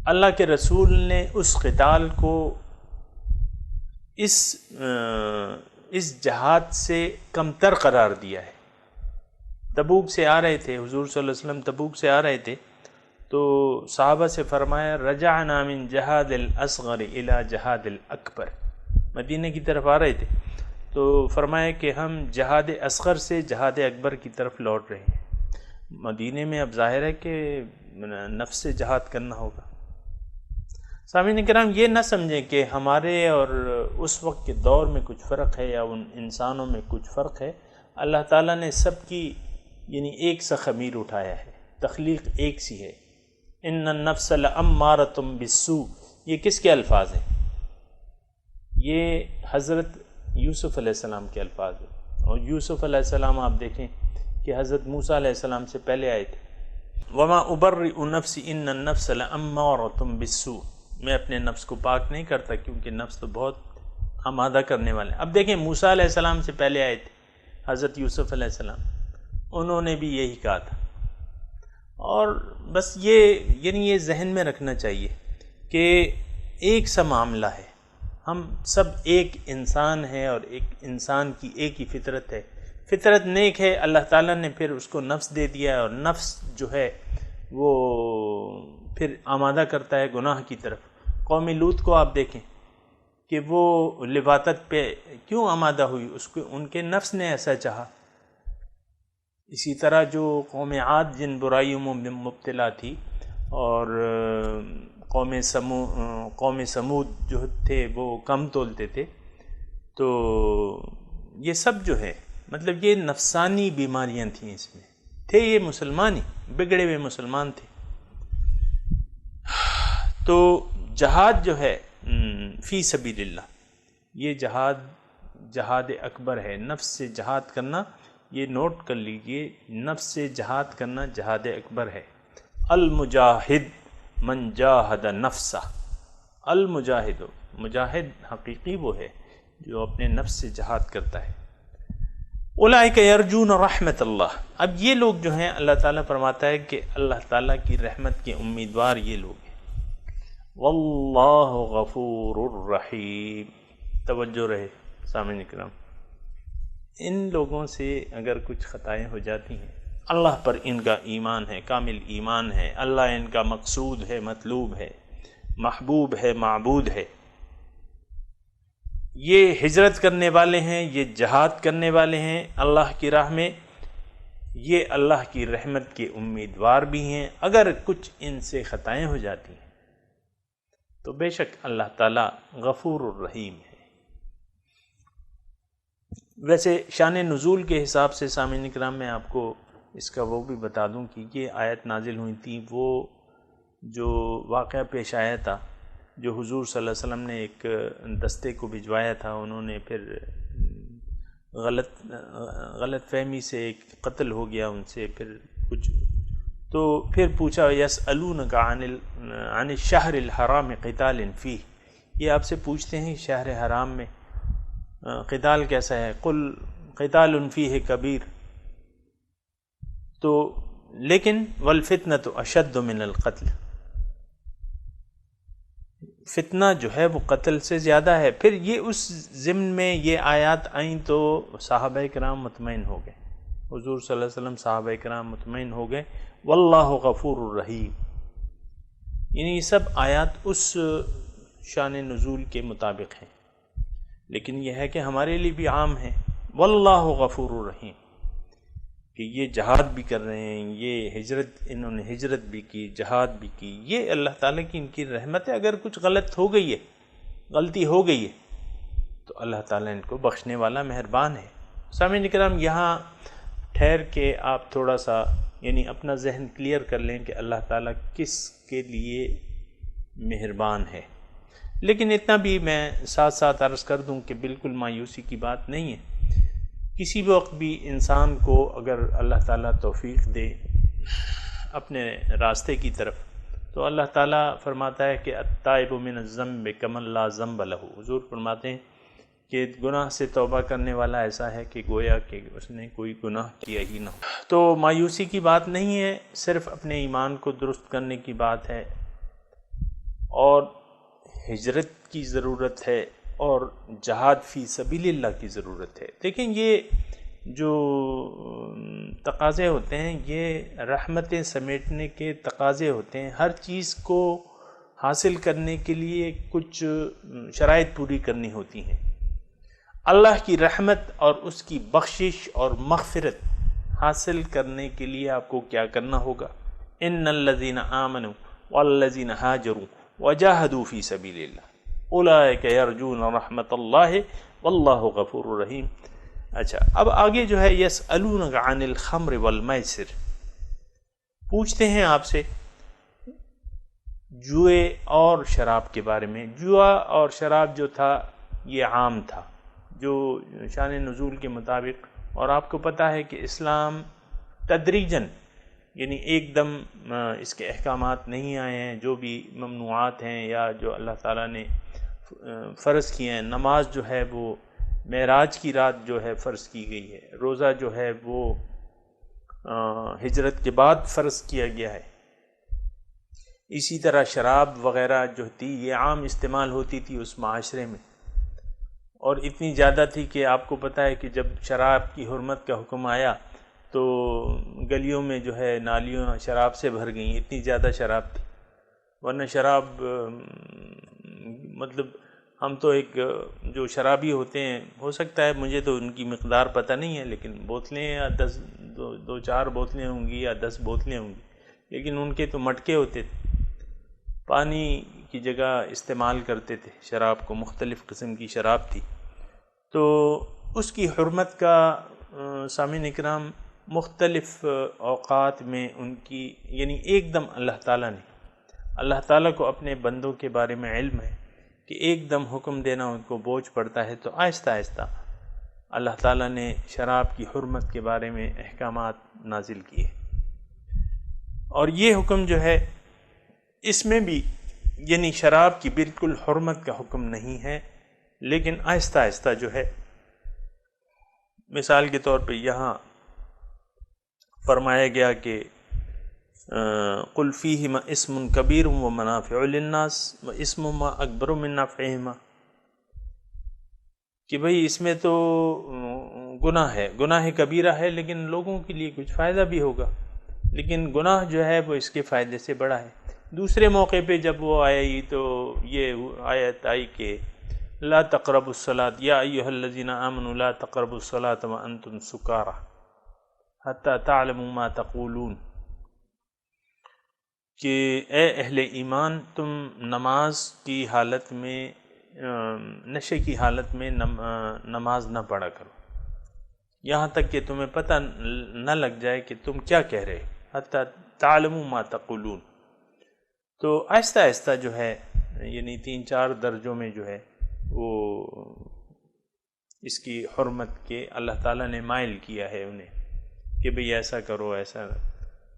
اللہ کے رسول نے اس قتال کو اس جہاد سے کم تر قرار دیا ہے۔ تبوک سے آ رہے تھے حضور صلی اللہ علیہ وسلم، تبوک سے آ رہے تھے تو صحابہ سے فرمایا رجعنا من جہاد الاصغر الى جہاد الاکبر، مدینہ کی طرف آ رہے تھے تو فرمایا کہ ہم جہاد اصغر سے جہاد اکبر کی طرف لوٹ رہے ہیں۔ مدینہ میں اب ظاہر ہے کہ نفس سے جہاد کرنا ہوگا۔ سامعین کرام، یہ نہ سمجھیں کہ ہمارے اور اس وقت کے دور میں کچھ فرق ہے یا ان انسانوں میں کچھ فرق ہے۔ اللہ تعالیٰ نے سب کی یعنی ایک سا خمیر اٹھایا ہے، تخلیق ایک سی ہے۔ ان النفس لامارۃ بالسوء، یہ کس کے الفاظ ہیں؟ یہ حضرت یوسف علیہ السلام کے الفاظ ہیں، اور یوسف علیہ السلام آپ دیکھیں کہ حضرت موسیٰ علیہ السلام سے پہلے آئے تھے۔ وما ابرئ نفسی ان النفس لامارۃ بالسوء، میں اپنے نفس کو پاک نہیں کرتا کیونکہ نفس تو بہت آمادہ کرنے والے ہیں۔ اب دیکھیں موسیٰ علیہ السلام سے پہلے آئے تھے حضرت یوسف علیہ السلام، انہوں نے بھی یہی کہا تھا۔ اور بس یہ ذہن میں رکھنا چاہیے کہ ایک سا معاملہ ہے، ہم سب ایک انسان ہیں اور ایک انسان کی ایک ہی فطرت ہے، فطرت نیک ہے، اللہ تعالیٰ نے پھر اس کو نفس دے دیا ہے، اور نفس جو ہے وہ پھر آمادہ کرتا ہے گناہ کی طرف۔ قوم لوط کو آپ دیکھیں کہ وہ لواطت پہ کیوں آمادہ ہوئی، ان کے نفس نے ایسا چاہا۔ اسی طرح جو قوم عاد جن برائیوں میں مبتلا تھی، اور قوم سمود جو تھے وہ کم تولتے تھے، تو یہ سب جو ہے مطلب یہ نفسانی بیماریاں تھیں، اس میں تھے یہ مسلمان ہی، بگڑے ہوئے مسلمان تھے۔ تو جہاد جو ہے فی سبیل اللہ، یہ جہاد اکبر ہے، نفس سے جہاد کرنا، یہ نوٹ کر لیجئے، نفس سے جہاد کرنا جہاد اکبر ہے۔ المجاہد من جاہد نفسہ، المجاہد، مجاہد حقیقی وہ ہے جو اپنے نفس سے جہاد کرتا ہے۔ اولئک یرجون رحمت اللہ، اب یہ لوگ جو ہیں اللہ تعالیٰ فرماتا ہے کہ اللہ تعالیٰ کی رحمت کے امیدوار یہ لوگ ہیں۔ واللہ غفور الرحیم، توجہ رہے سامعین کرام، ان لوگوں سے اگر کچھ خطائیں ہو جاتی ہیں، اللہ پر ان کا ایمان ہے، کامل ایمان ہے، اللہ ان کا مقصود ہے، مطلوب ہے، محبوب ہے، معبود ہے، یہ ہجرت کرنے والے ہیں، یہ جہاد کرنے والے ہیں اللہ کی راہ میں، یہ اللہ کی رحمت کے امیدوار بھی ہیں۔ اگر کچھ ان سے خطائیں ہو جاتی ہیں تو بے شک اللہ تعالیٰ غفور الرحیم ہے۔ ویسے شان نزول کے حساب سے سامعین کرام میں آپ کو اس کا وہ بھی بتا دوں کہ یہ آیت نازل ہوئی تھی، وہ جو واقعہ پیش آیا تھا، جو حضور صلی اللہ علیہ وسلم نے ایک دستے کو بھجوایا تھا، انہوں نے پھر غلط فہمی سے ایک قتل ہو گیا ان سے، پھر کچھ تو پھر پوچھا یسألونک عن الشہر الحرام قتال فیہ، یہ آپ سے پوچھتے ہیں شہر حرام میں قتال کیسا ہے، قل قتال فیہ کبیر، تو لیکن والفتنۃ اشد من القتل، فتنہ جو ہے وہ قتل سے زیادہ ہے۔ پھر یہ اس ضمن میں یہ آیات آئیں تو صحابہ کرام مطمئن ہو گئے، حضور صلی اللہ علیہ وسلم صحابہ کرام مطمئن ہو گئے، واللہ غفور الرحیم، یعنی یہ سب آیات اس شان نزول کے مطابق ہیں، لیکن یہ ہے کہ ہمارے لیے بھی عام ہے، واللہ غفور الرحیم، کہ یہ جہاد بھی کر رہے ہیں، یہ ہجرت، انہوں نے ہجرت بھی کی، جہاد بھی کی، یہ اللہ تعالیٰ کی ان کی رحمت ہے۔ اگر کچھ غلط ہو گئی ہے، غلطی ہو گئی ہے تو اللہ تعالیٰ ان کو بخشنے والا مہربان ہے۔ سامعین کرام، یہاں ٹھہر کے آپ تھوڑا سا یعنی اپنا ذہن کلیئر کر لیں کہ اللہ تعالیٰ کس کے لیے مہربان ہے، لیکن اتنا بھی میں ساتھ ساتھ عرض کر دوں کہ بالکل مایوسی کی بات نہیں ہے کسی بھی وقت بھی انسان کو اگر اللہ تعالیٰ توفیق دے اپنے راستے کی طرف، تو اللہ تعالیٰ فرماتا ہے کہ التائب من الذنب کمن لا ذنب لہ۔ حضور فرماتے ہیں کہ گناہ سے توبہ کرنے والا ایسا ہے کہ گویا کہ اس نے کوئی گناہ کیا ہی نہ ہو۔ تو مایوسی کی بات نہیں ہے، صرف اپنے ایمان کو درست کرنے کی بات ہے، اور ہجرت کی ضرورت ہے، اور جہاد فی سبیل اللہ کی ضرورت ہے۔ لیکن یہ جو تقاضے ہوتے ہیں یہ رحمتیں سمیٹنے کے تقاضے ہوتے ہیں۔ ہر چیز کو حاصل کرنے کے لیے کچھ شرائط پوری کرنی ہوتی ہیں۔ اللہ کی رحمت اور اس کی بخشش اور مغفرت حاصل کرنے کے لیے آپ کو کیا کرنا ہوگا؟ ان الذین آمنوا والذین ہاجروا وجاہدوا فی سبیل اللہ اولئک یرجون رحمت اللہ واللہ غفور رحیم۔ اچھا، اب آگے جو ہے یسألونک عن الخمر والمیسر، پوچھتے ہیں آپ سے جوئے اور شراب کے بارے میں۔ جوا اور شراب جو تھا یہ عام تھا جو شان نزول کے مطابق، اور آپ کو پتہ ہے کہ اسلام تدریجاً یعنی ایک دم اس کے احکامات نہیں آئے ہیں۔ جو بھی ممنوعات ہیں یا جو اللہ تعالیٰ نے فرض کیے ہیں، نماز جو ہے وہ معراج کی رات جو ہے فرض کی گئی ہے، روزہ جو ہے وہ ہجرت کے بعد فرض کیا گیا ہے، اسی طرح شراب وغیرہ جو تھی یہ عام استعمال ہوتی تھی اس معاشرے میں، اور اتنی زیادہ تھی کہ آپ کو پتہ ہے کہ جب شراب کی حرمت کا حکم آیا تو گلیوں میں جو ہے نالیوں شراب سے بھر گئیں، اتنی زیادہ شراب تھی۔ ورنہ شراب مطلب ہم تو ایک جو شرابی ہوتے ہیں، ہو سکتا ہے مجھے تو ان کی مقدار پتہ نہیں ہے، لیکن بوتلیں یا دو چار بوتلیں ہوں گی یا 10 بوتلیں ہوں گی، لیکن ان کے تو مٹکے ہوتے تھے، پانی کی جگہ استعمال کرتے تھے شراب کو، مختلف قسم کی شراب تھی۔ تو اس کی حرمت کا سامعین اکرام مختلف اوقات میں ان کی یعنی ایک دم اللہ تعالیٰ کو اپنے بندوں کے بارے میں علم ہے کہ ایک دم حکم دینا ان کو بوجھ پڑتا ہے، تو آہستہ آہستہ اللہ تعالیٰ نے شراب کی حرمت کے بارے میں احکامات نازل کیے، اور یہ حکم جو ہے اس میں بھی یعنی شراب کی بالکل حرمت کا حکم نہیں ہے، لیکن آہستہ آہستہ جو ہے، مثال کے طور پہ یہاں فرمایا گیا کہ قل فیہما اسم کبیر و منافع للناس و اسمہما اکبر من نفعہما، کہ بھئی اس میں تو گناہ کبیرہ ہے لیکن لوگوں کے لیے کچھ فائدہ بھی ہوگا، لیکن گناہ جو ہے وہ اس کے فائدے سے بڑا ہے۔ دوسرے موقع پہ جب وہ آئی تو یہ آیت آئی کہ لا تقربوا الصلاۃ یا ایھا الذین آمنوا لا تقربوا الصلاۃ وانتم سکارى حتی تعلموا ما تقولون، کہ اے اہل ایمان تم نماز کی حالت میں نشے کی حالت میں نماز نہ پڑھا کرو یہاں تک کہ تمہیں پتہ نہ لگ جائے کہ تم کیا کہہ رہے، حتی تعلموا ما تقولون۔ تو آہستہ آہستہ جو ہے یعنی 3-4 درجوں میں جو ہے وہ اس کی حرمت کے اللہ تعالیٰ نے مائل کیا ہے انہیں کہ بھئی ایسا کرو ایسا،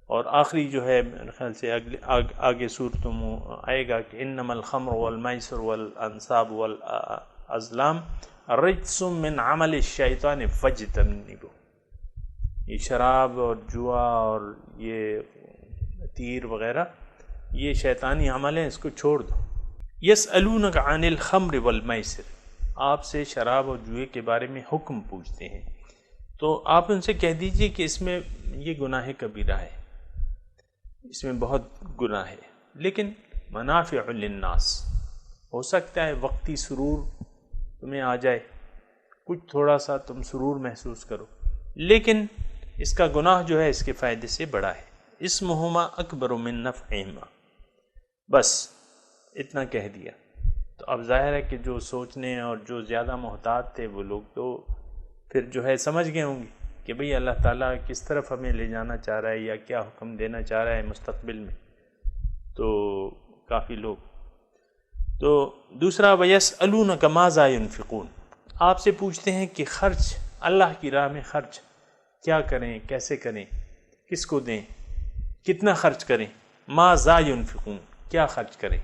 اور آخری جو ہے میرے خیال سے آگے صورتوں میں آئے گا کہ انما الخمر والمیسر والانصاب والازلام رجس من عمل الشیطان فاجتنبوہ، یہ شراب اور جوا اور یہ تیر وغیرہ یہ شیطانی عمل ہیں، اس کو چھوڑ دو۔ یسألونک عن الخمر والمیسر، آپ سے شراب اور جوئے کے بارے میں حکم پوچھتے ہیں، تو آپ ان سے کہہ دیجئے کہ اس میں یہ گناہ کبیرہ ہے، اس میں بہت گناہ ہے، لیکن منافع للناس، ہو سکتا ہے وقتی سرور تمہیں آ جائے، کچھ تھوڑا سا تم سرور محسوس کرو، لیکن اس کا گناہ جو ہے اس کے فائدے سے بڑا ہے۔ اسمہما اکبر من نفعہما، بس اتنا کہہ دیا۔ تو اب ظاہر ہے کہ جو سوچنے اور جو زیادہ محتاط تھے وہ لوگ تو پھر جو ہے سمجھ گئے ہوں گے کہ بھئی اللہ تعالیٰ کس طرف ہمیں لے جانا چاہ رہا ہے یا کیا حکم دینا چاہ رہا ہے مستقبل میں، تو کافی لوگ۔ تو دوسرا وَيَسْأَلُونَكَ مَاذَا يُنْفِقُونَ، آپ سے پوچھتے ہیں کہ خرچ اللہ کی راہ میں خرچ کیا کریں، کیسے کریں، کس کو دیں، کتنا خرچ کریں، ماذا ينفقون، کیا خرچ کریں.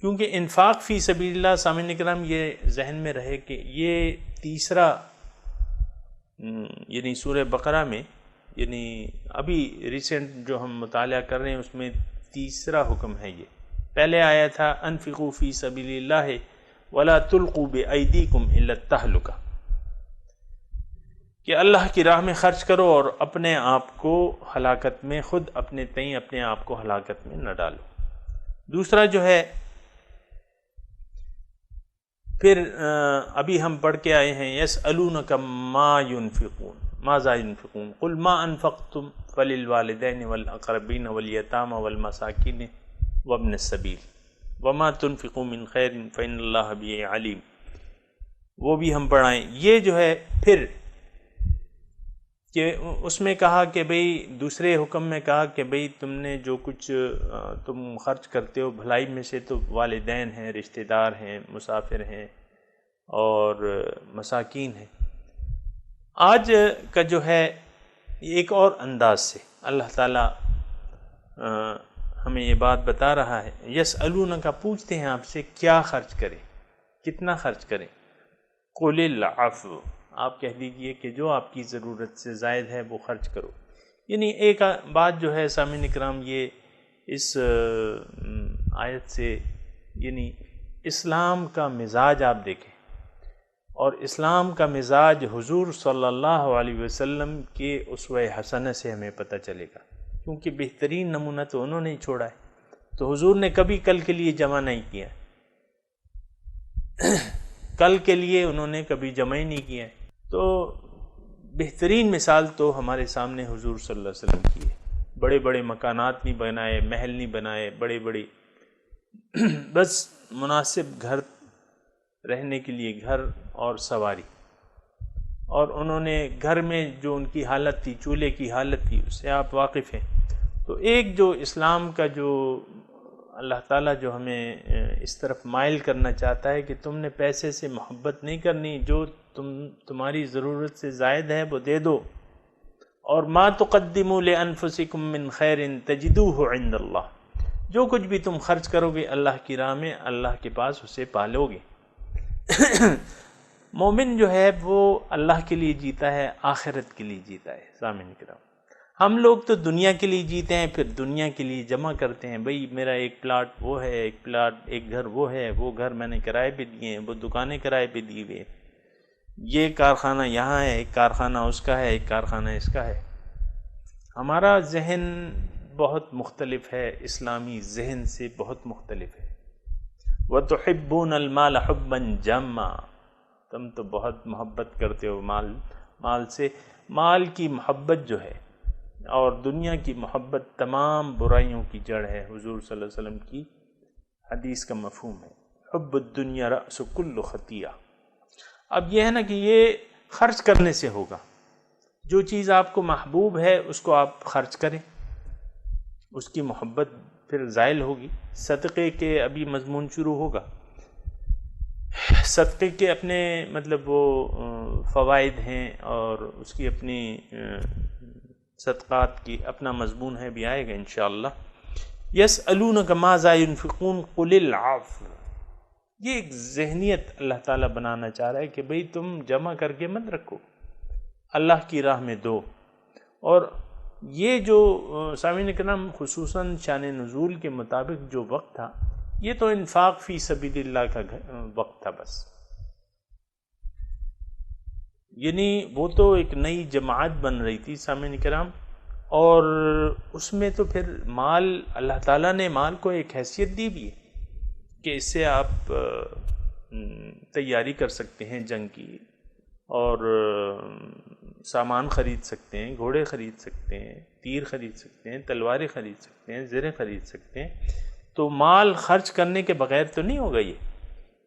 کیونکہ انفاق فی سبیل اللہ، سامعین کرام یہ ذہن میں رہے کہ یہ تیسرا یعنی سورہ بقرہ میں، یعنی ابھی ریسنٹ جو ہم مطالعہ کر رہے ہیں اس میں تیسرا حکم ہے. یہ پہلے آیا تھا انفقوا فی سبیل اللہ ولا تلقوا بایدیکم الی التہلکہ، کہ اللہ کی راہ میں خرچ کرو اور اپنے آپ کو ہلاکت میں، خود اپنے تئیں اپنے آپ کو ہلاکت میں نہ ڈالو. دوسرا جو ہے پھر ابھی ہم پڑھ کے آئے ہیں یسألونک ما ينفقون ماذا ينفقون قل ما انفقتم فللوالدین والاقربین والیتامى والمساکین وابن السبیل وما تنفقوا من خیر فإن اللہ به علیم. وہ بھی ہم پڑھائیں. یہ جو ہے پھر کہ اس میں کہا کہ بھئی دوسرے حکم میں کہا کہ بھئی تم نے جو کچھ تم خرچ کرتے ہو بھلائی میں سے تو والدین ہیں، رشتہ دار ہیں، مسافر ہیں اور مساکین ہیں. آج کا جو ہے ایک اور انداز سے اللہ تعالیٰ ہمیں یہ بات بتا رہا ہے. یسألون کا پوچھتے ہیں آپ سے کیا خرچ کریں، کتنا خرچ کریں. قل العفو، آپ کہہ دیجئے کہ جو آپ کی ضرورت سے زائد ہے وہ خرچ کرو. یعنی ایک بات جو ہے سامعین اکرام، یہ اس آیت سے یعنی اسلام کا مزاج آپ دیکھیں، اور اسلام کا مزاج حضور صلی اللہ علیہ وسلم کے اسوہ حسنہ سے ہمیں پتہ چلے گا، کیونکہ بہترین نمونہ تو انہوں نے چھوڑا ہے. تو حضور نے کبھی کل کے لیے جمع نہیں کیا، کل کے لیے انہوں نے کبھی جمع ہی نہیں کیا. تو بہترین مثال تو ہمارے سامنے حضور صلی اللہ علیہ وسلم کی ہے. بڑے بڑے مکانات نہیں بنائے، محل نہیں بنائے، بڑے بڑے بس مناسب گھر، رہنے کے لیے گھر اور سواری. اور انہوں نے گھر میں جو ان کی حالت تھی، چولہے کی حالت تھی، اس سے آپ واقف ہیں. تو ایک جو اسلام کا جو اللہ تعالیٰ جو ہمیں اس طرف مائل کرنا چاہتا ہے کہ تم نے پیسے سے محبت نہیں کرنی، جو تمہاری ضرورت سے زائد ہے وہ دے دو. اور ما تقدموا لانفسکم من خیر تجدوہ عند اللہ، جو کچھ بھی تم خرچ کرو گے اللہ کی راہ میں، اللہ کے پاس اسے پالو گے. مومن جو ہے وہ اللہ کے لیے جیتا ہے، آخرت کے لیے جیتا ہے. سامعین کرام، ہم لوگ تو دنیا کے لیے جیتے ہیں، پھر دنیا کے لیے جمع کرتے ہیں. بھئی میرا ایک پلاٹ وہ ہے، ایک گھر وہ ہے، وہ گھر میں نے کرائے پہ دیے ہیں، وہ دکانیں کرائے پہ دی ہوئے، یہ کارخانہ یہاں ہے، ایک کارخانہ اس کا ہے، ایک کارخانہ اس کا ہے. ہمارا ذہن بہت مختلف ہے، اسلامی ذہن سے بہت مختلف ہے. وَتُحِبُّونَ الْمَالَ حُبًّا جَمًّا، تم تو بہت محبت کرتے ہو مال سے. مال کی محبت جو ہے اور دنیا کی محبت تمام برائیوں کی جڑ ہے. حضور صلی اللہ علیہ وسلم کی حدیث کا مفہوم ہے حب الدنیا رأس کل خطیہ. اب یہ ہے نا کہ یہ خرچ کرنے سے ہوگا. جو چیز آپ کو محبوب ہے اس کو آپ خرچ کریں، اس کی محبت پھر زائل ہوگی. صدقے کے ابھی مضمون شروع ہوگا. صدقے کے اپنے مطلب وہ فوائد ہیں اور اس کی اپنی صدقات کی اپنا مضمون ہے، بھی آئے گا انشاءاللہ. یسألونک ماذا ينفقون قل العفو. یہ ایک ذہنیت اللہ تعالیٰ بنانا چاہ رہا ہے کہ بھئی تم جمع کر کے مت رکھو، اللہ کی راہ میں دو. اور یہ جو سامعین کرام خصوصاً شان نزول کے مطابق جو وقت تھا، یہ تو انفاق فی سبیل اللہ کا وقت تھا بس. یعنی وہ تو ایک نئی جماعت بن رہی تھی سامعین کرام، اور اس میں تو پھر مال، اللہ تعالیٰ نے مال کو ایک حیثیت دی بھی ہے کہ اس سے آپ تیاری کر سکتے ہیں جنگ کی، اور سامان خرید سکتے ہیں، گھوڑے خرید سکتے ہیں، تیر خرید سکتے ہیں، تلواریں خرید سکتے ہیں، زریں خرید سکتے ہیں. تو مال خرچ کرنے کے بغیر تو نہیں ہوگا.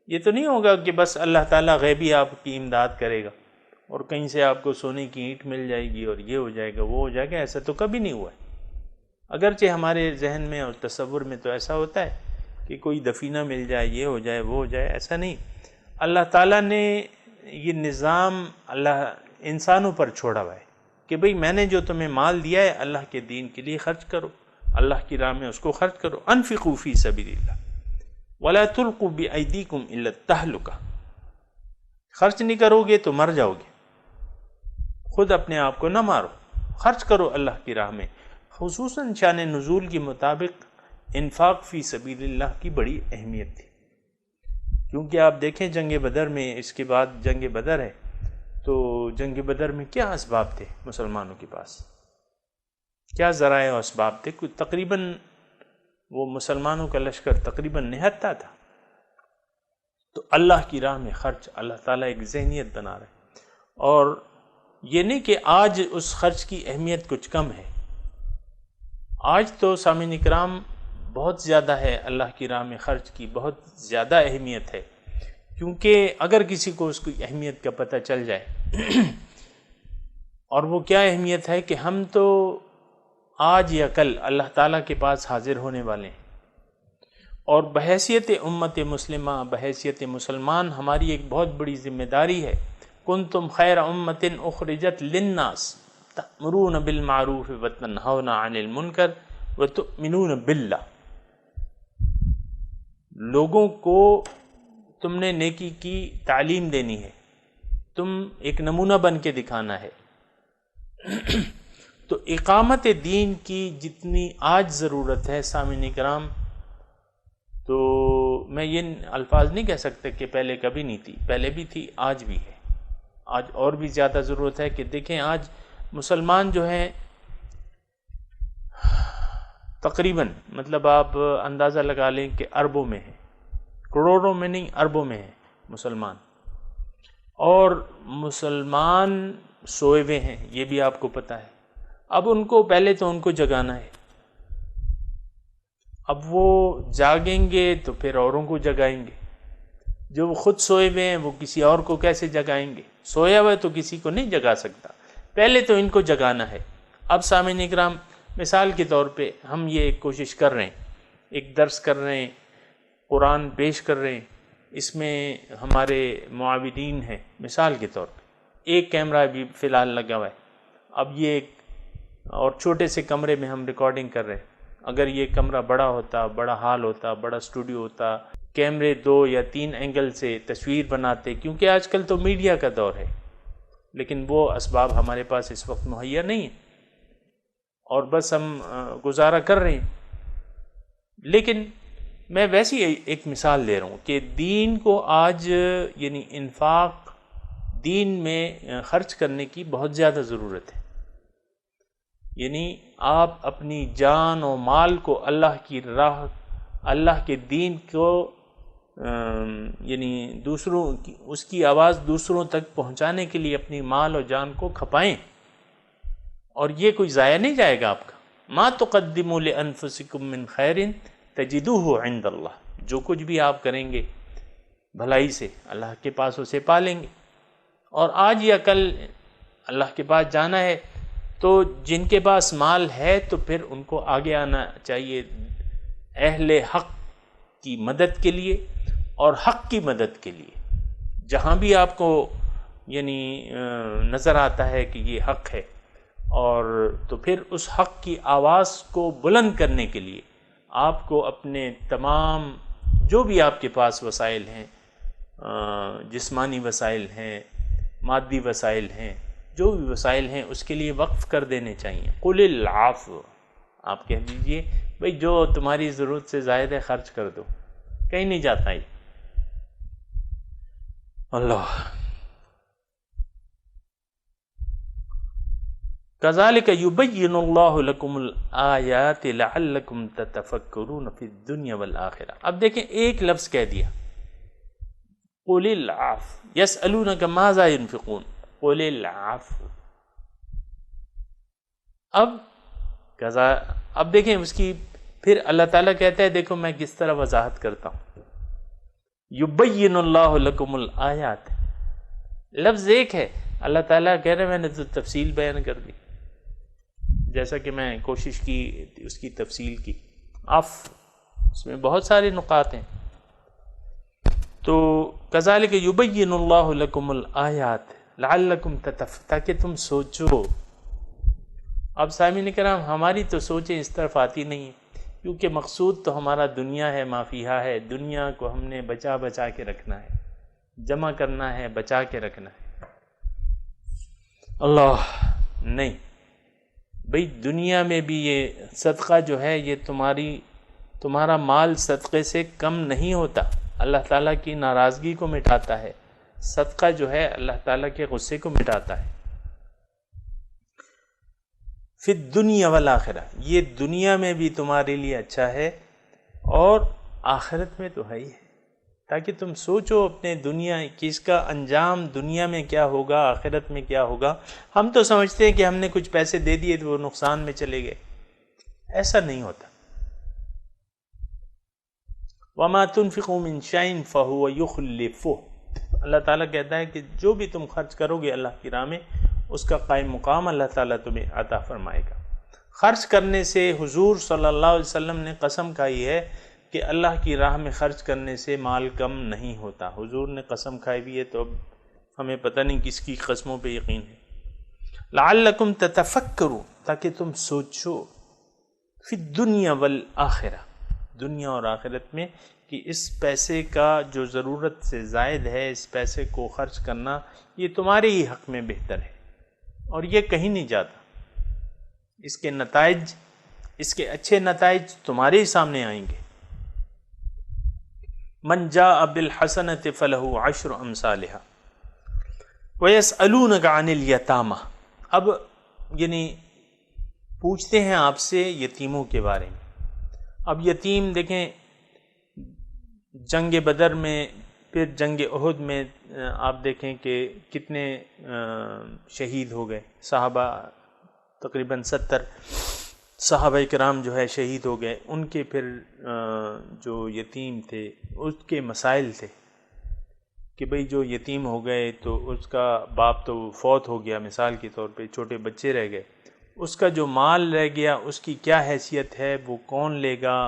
یہ تو نہیں ہوگا کہ بس اللہ تعالیٰ غیبی آپ کی امداد کرے گا اور کہیں سے آپ کو سونے کی اینٹ مل جائے گی اور یہ ہو جائے گا، وہ ہو جائے گا. ایسا تو کبھی نہیں ہوا ہے. اگرچہ ہمارے ذہن میں اور تصور میں تو ایسا ہوتا ہے کہ کوئی دفینہ مل جائے، یہ ہو جائے، وہ ہو جائے. ایسا نہیں. اللہ تعالیٰ نے یہ نظام اللہ انسانوں پر چھوڑا ہوا ہے کہ بھئی میں نے جو تمہیں مال دیا ہے اللہ کے دین کے لیے خرچ کرو، اللہ کی راہ میں اس کو خرچ کرو. انفقوا فی سبیل اللہ ولا تلقوا بایدیکم الی التہلکہ. خرچ نہیں کرو گے تو مر جاؤ گے، خود اپنے آپ کو نہ مارو، خرچ کرو اللہ کی راہ میں. خصوصاً شان نزول کے مطابق انفاق فی سبیل اللہ کی بڑی اہمیت تھی، کیونکہ آپ دیکھیں جنگ بدر میں، اس کے بعد جنگ بدر ہے، تو جنگ بدر میں کیا اسباب تھے مسلمانوں کے پاس، کیا ذرائع و اسباب تھے؟ تقریباً وہ مسلمانوں کا لشکر تقریباً 79 تھا. تو اللہ کی راہ میں خرچ، اللہ تعالیٰ ایک ذہنیت بنا رہے ہیں. اور یہ نہیں کہ آج اس خرچ کی اہمیت کچھ کم ہے، آج تو سامعین اکرام بہت زیادہ ہے، اللہ کی راہ میں خرچ کی بہت زیادہ اہمیت ہے. کیونکہ اگر کسی کو اس کی اہمیت کا پتہ چل جائے اور وہ کیا اہمیت ہے کہ ہم تو آج یا کل اللہ تعالیٰ کے پاس حاضر ہونے والے ہیں، اور بحیثیت امت مسلمہ، بحیثیت مسلمان ہماری ایک بہت بڑی ذمہ داری ہے. کنتم خیر امت اخرجت للناس تأمرون بالمعروف وتنہون عن المنکر وتؤمنون باللہ. لوگوں کو تم نے نیکی کی تعلیم دینی ہے، تم ایک نمونہ بن کے دکھانا ہے. تو اقامت دین کی جتنی آج ضرورت ہے سامعین کرام، تو میں یہ الفاظ نہیں کہہ سکتا کہ پہلے کبھی نہیں تھی، پہلے بھی تھی، آج بھی ہے. آج اور بھی زیادہ ضرورت ہے کہ دیکھیں آج مسلمان جو ہیں تقریباً، مطلب آپ اندازہ لگا لیں کہ اربوں میں ہیں، کروڑوں میں نہیں، اربوں میں ہیں مسلمان. اور مسلمان سوئے ہوئے ہیں، یہ بھی آپ کو پتہ ہے. اب ان کو پہلے تو ان کو جگانا ہے، اب وہ جاگیں گے تو پھر اوروں کو جگائیں گے. جو وہ خود سوئے ہوئے ہیں وہ کسی اور کو کیسے جگائیں گے؟ سویا ہوا تو کسی کو نہیں جگا سکتا، پہلے تو ان کو جگانا ہے. اب سامعین اکرام، مثال کے طور پہ ہم یہ ایک کوشش کر رہے ہیں، ایک درس کر رہے ہیں، قرآن پیش کر رہے ہیں، اس میں ہمارے معاونین ہیں. مثال کے طور پہ ایک کیمرہ بھی فی الحال لگا ہوا ہے. اب یہ ایک اور چھوٹے سے کمرے میں ہم ریکارڈنگ کر رہے ہیں. اگر یہ کمرہ بڑا ہوتا، بڑا ہال ہوتا، بڑا اسٹوڈیو ہوتا، کیمرے 2 یا 3 اینگل سے تصویر بناتے، کیونکہ آج کل تو میڈیا کا دور ہے، لیکن وہ اسباب ہمارے پاس اس وقت مہیا نہیں ہیں، اور بس ہم گزارا کر رہے ہیں. لیکن میں ویسی ایک مثال دے رہا ہوں کہ دین کو آج یعنی انفاق، دین میں خرچ کرنے کی بہت زیادہ ضرورت ہے. یعنی آپ اپنی جان و مال کو اللہ کی راہ، اللہ کے دین کو یعنی دوسروں کی، اس کی آواز دوسروں تک پہنچانے کے لیے اپنی مال و جان کو کھپائیں، اور یہ کوئی ضائع نہیں جائے گا آپ کا. ما تقدموا لانفسکم من خیر تجدوہ عند اللہ. جو کچھ بھی آپ کریں گے بھلائی سے، اللہ کے پاس اسے پالیں گے. اور آج یا کل اللہ کے پاس جانا ہے، تو جن کے پاس مال ہے تو پھر ان کو آگے آنا چاہیے اہل حق کی مدد کے لیے اور حق کی مدد کے لیے. جہاں بھی آپ کو یعنی نظر آتا ہے کہ یہ حق ہے، اور تو پھر اس حق کی آواز کو بلند کرنے کے لیے آپ کو اپنے تمام جو بھی آپ کے پاس وسائل ہیں، جسمانی وسائل ہیں، مادی وسائل ہیں، جو بھی وسائل ہیں اس کے لیے وقف کر دینے چاہیے. قل العفو، آپ کہہ دیجئے بھئی جو تمہاری ضرورت سے زائد ہے خرچ کر دو، کہیں نہیں جاتا یہ. اللہ کذالک یبین اللہ لکم الآیات لعلکم تتفکرون فی الدنیا والآخرہ. اب دیکھیں ایک لفظ کہہ دیا، قل العفو، یسألونک ماذا ينفقون، قل العفو. اب دیکھیں اس کی پھر اللہ تعالیٰ کہتا ہے دیکھو میں کس طرح وضاحت کرتا ہوں. یبین اللہ لکم الآیات، لفظ ایک ہے، اللہ تعالیٰ کہہ رہے ہیں میں نے تو تفصیل بیان کر دی، جیسا کہ میں کوشش کی اس کی تفصیل کی. اس میں بہت سارے نقاط ہیں. تو کذالک یبین اللہ لکم الآیات لعلکم تاکہ تم سوچو. اب سامعین کرام ہماری تو سوچیں اس طرف آتی نہیں ہیں، کیونکہ مقصود تو ہمارا دنیا ہے، ما فیہا ہے. دنیا کو ہم نے بچا کے رکھنا ہے، جمع کرنا ہے، بچا کے رکھنا ہے. اللہ نہیں بھئی، دنیا میں بھی یہ صدقہ جو ہے یہ تمہارا مال صدقے سے کم نہیں ہوتا، اللہ تعالیٰ کی ناراضگی کو مٹاتا ہے. صدقہ جو ہے اللہ تعالیٰ کے غصے کو مٹاتا ہے. فی الدنیا والآخرہ، یہ دنیا میں بھی تمہارے لیے اچھا ہے اور آخرت میں تو ہے ہی ہے، تاکہ تم سوچو اپنے دنیا کہ اس کا انجام دنیا میں کیا ہوگا، آخرت میں کیا ہوگا. ہم تو سمجھتے ہیں کہ ہم نے کچھ پیسے دے دیے تو وہ نقصان میں چلے گئے، ایسا نہیں ہوتا. وَمَا تُنْفِقُوا مِنْ شَيْءٍ فَهُوَ يُخْلِفُهُ. اللہ تعالیٰ کہتا ہے کہ جو بھی تم خرچ کرو گے اللہ کی راہ میں، اس کا قائم مقام اللہ تعالیٰ تمہیں عطا فرمائے گا. خرچ کرنے سے حضور صلی اللہ علیہ وسلم نے قسم کھائی ہے کہ اللہ کی راہ میں خرچ کرنے سے مال کم نہیں ہوتا. حضور نے قسم کھائی بھی ہے، تو اب ہمیں پتہ نہیں کس کی قسموں پہ یقین ہے. لعلکم تتفکروا، تاکہ تم سوچو، فی الدنیا والآخرہ، دنیا اور آخرت میں، کہ اس پیسے کا جو ضرورت سے زائد ہے، اس پیسے کو خرچ کرنا یہ تمہارے ہی حق میں بہتر ہے اور یہ کہیں نہیں جاتا. اس کے نتائج، اس کے اچھے نتائج تمہارے ہی سامنے آئیں گے. من جاء بالحسنۃ فلہ عشر امثالھا ویسألونک عن الیتامى. اب یعنی پوچھتے ہیں آپ سے یتیموں کے بارے میں. اب یتیم دیکھیں، جنگ بدر میں، پھر جنگ احد میں آپ دیکھیں کہ کتنے شہید ہو گئے صحابہ، تقریباً 70 صحابہ کرام جو ہے شہید ہو گئے. ان کے پھر جو یتیم تھے اس کے مسائل تھے کہ بھئی جو یتیم ہو گئے تو اس کا باپ تو فوت ہو گیا، مثال کے طور پہ چھوٹے بچے رہ گئے، اس کا جو مال رہ گیا اس کی کیا حیثیت ہے، وہ کون لے گا،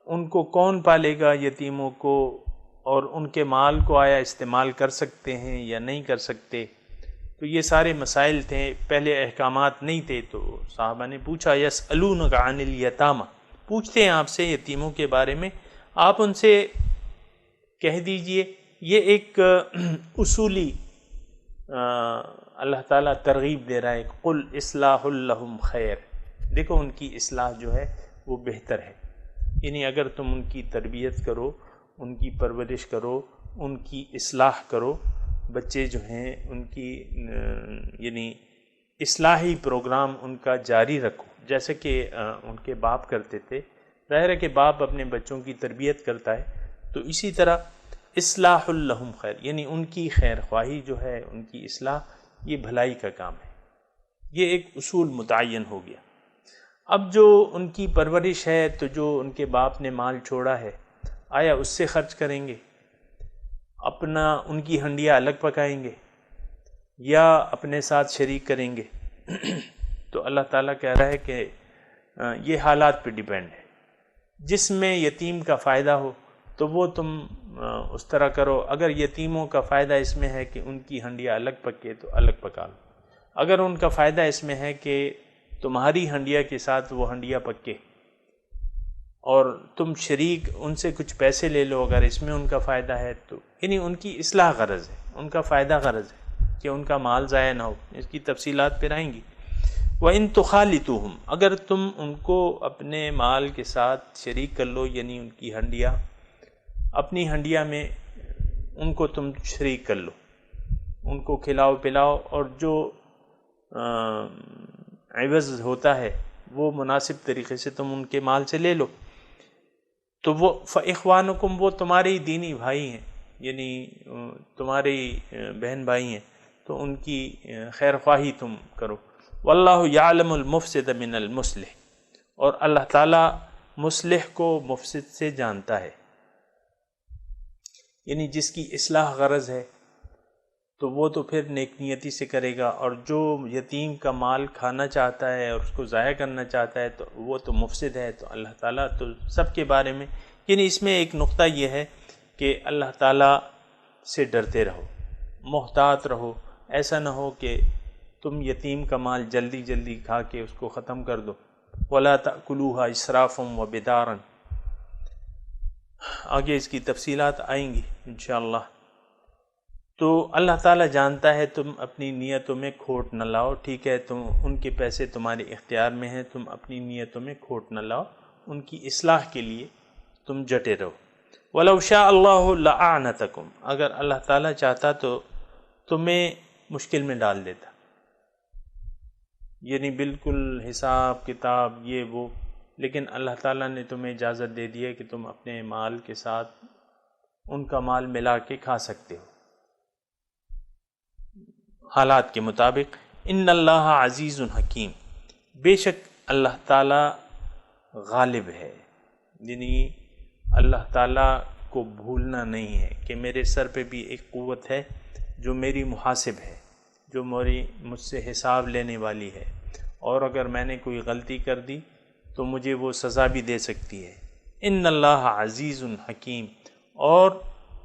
ان کو کون پالے گا یتیموں کو، اور ان کے مال کو آیا استعمال کر سکتے ہیں یا نہیں کر سکتے. تو یہ سارے مسائل تھے، پہلے احکامات نہیں تھے. تو صحابہ نے پوچھا، یسألونک عن الیتامى، پوچھتے ہیں آپ سے یتیموں کے بارے میں. آپ ان سے کہہ دیجئے، یہ ایک اصولی اللہ تعالیٰ ترغیب دے رہا ہے، قل اصلاح لہم خیر. دیکھو ان کی اصلاح جو ہے وہ بہتر ہے. یعنی اگر تم ان کی تربیت کرو، ان کی پرورش کرو، ان کی اصلاح کرو، بچے جو ہیں ان کی یعنی اصلاحی پروگرام ان کا جاری رکھو، جیسے کہ ان کے باپ کرتے تھے. ظاہر ہے کہ باپ اپنے بچوں کی تربیت کرتا ہے، تو اسی طرح اصلاح لہم خیر، یعنی ان کی خیر خواہی جو ہے، ان کی اصلاح، یہ بھلائی کا کام ہے. یہ ایک اصول متعین ہو گیا. اب جو ان کی پرورش ہے، تو جو ان کے باپ نے مال چھوڑا ہے، آیا اس سے خرچ کریں گے، اپنا ان کی ہنڈیاں الگ پکائیں گے، یا اپنے ساتھ شریک کریں گے؟ تو اللہ تعالیٰ کہہ رہا ہے کہ یہ حالات پہ ڈیپینڈ ہے. جس میں یتیم کا فائدہ ہو تو وہ تم اس طرح کرو. اگر یتیموں کا فائدہ اس میں ہے کہ ان کی ہنڈیاں الگ پکے تو الگ پکا لو. اگر ان کا فائدہ اس میں ہے کہ تمہاری ہنڈیا کے ساتھ وہ ہنڈیا پکے اور تم شریک ان سے کچھ پیسے لے لو، اگر اس میں ان کا فائدہ ہے تو، یعنی ان کی اصلاح غرض ہے، ان کا فائدہ غرض ہے کہ ان کا مال ضائع نہ ہو. اس کی تفصیلات پھر آئیں گی. وَإِن تُخَالِطُوهُمْ، اگر تم ان کو اپنے مال کے ساتھ شریک کر لو، یعنی ان کی ہنڈیا، اپنی ہنڈیا میں ان کو تم شریک کر لو، ان کو کھلاؤ پلاؤ، اور جو عوض ہوتا ہے وہ مناسب طریقے سے تم ان کے مال سے لے لو، تو وہ فَإِخْوَانُكُمْ، وہ تمہارے دینی بھائی ہیں، یعنی تمہارے بہن بھائی ہیں، تو ان کی خیر خواہی تم کرو. واللہ یعلم المفسد من المصلح، اور اللہ تعالیٰ مصلح کو مفسد سے جانتا ہے. یعنی جس کی اصلاح غرض ہے تو وہ تو پھر نیک نیتی سے کرے گا، اور جو یتیم کا مال کھانا چاہتا ہے اور اس کو ضائع کرنا چاہتا ہے تو وہ تو مفسد ہے. تو اللہ تعالیٰ تو سب کے بارے میں، یعنی اس میں ایک نقطہ یہ ہے کہ اللہ تعالیٰ سے ڈرتے رہو، محتاط رہو، ایسا نہ ہو کہ تم یتیم کا مال جلدی جلدی کھا کے اس کو ختم کر دو. وَلَا تَأْكُلُوهَا إِسْرَافًا وَبِدَارًا. آگے اس کی تفصیلات آئیں گی انشاءاللہ. تو اللہ تعالیٰ جانتا ہے تم اپنی نیتوں میں کھوٹ نہ لاؤ. ٹھیک ہے، تم ان کے پیسے تمہارے اختیار میں ہیں، تم اپنی نیتوں میں کھوٹ نہ لاؤ، ان کی اصلاح کے لیے تم جٹے رہو. وَلَوْ شَاءَ اللَّهُ لَأَعْنَتَكُمْ. اگر اللہ تعالیٰ چاہتا تو تمہیں مشکل میں ڈال دیتا، یعنی بالکل حساب کتاب یہ وہ، لیکن اللہ تعالیٰ نے تمہیں اجازت دے دی ہے کہ تم اپنے مال کے ساتھ ان کا مال ملا کے کھا سکتے ہو حالات کے مطابق. ان اللہ عزیز حکیم. بے شک اللہ تعالیٰ غالب ہے، یعنی اللہ تعالیٰ کو بھولنا نہیں ہے کہ میرے سر پہ بھی ایک قوت ہے جو میری محاسب ہے، جو مجھ سے حساب لینے والی ہے، اور اگر میں نے کوئی غلطی کر دی تو مجھے وہ سزا بھی دے سکتی ہے. ان اللہ عزیز حکیم. اور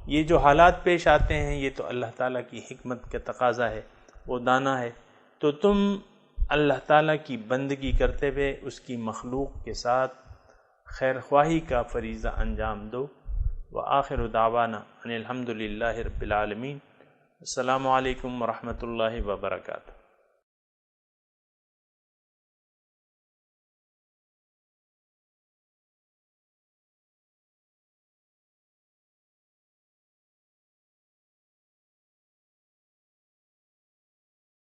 یہ جو حالات پیش آتے ہیں یہ تو اللہ تعالیٰ کی حکمت کا تقاضا ہے، وہ دانا ہے. تو تم اللہ تعالیٰ کی بندگی کرتے ہوئے اس کی مخلوق کے ساتھ خیر خواہی کا فریضہ انجام دو. وآخر دعوانا ان الحمد للہ رب العالمین. السلام علیکم ورحمۃ اللہ وبرکاتہ.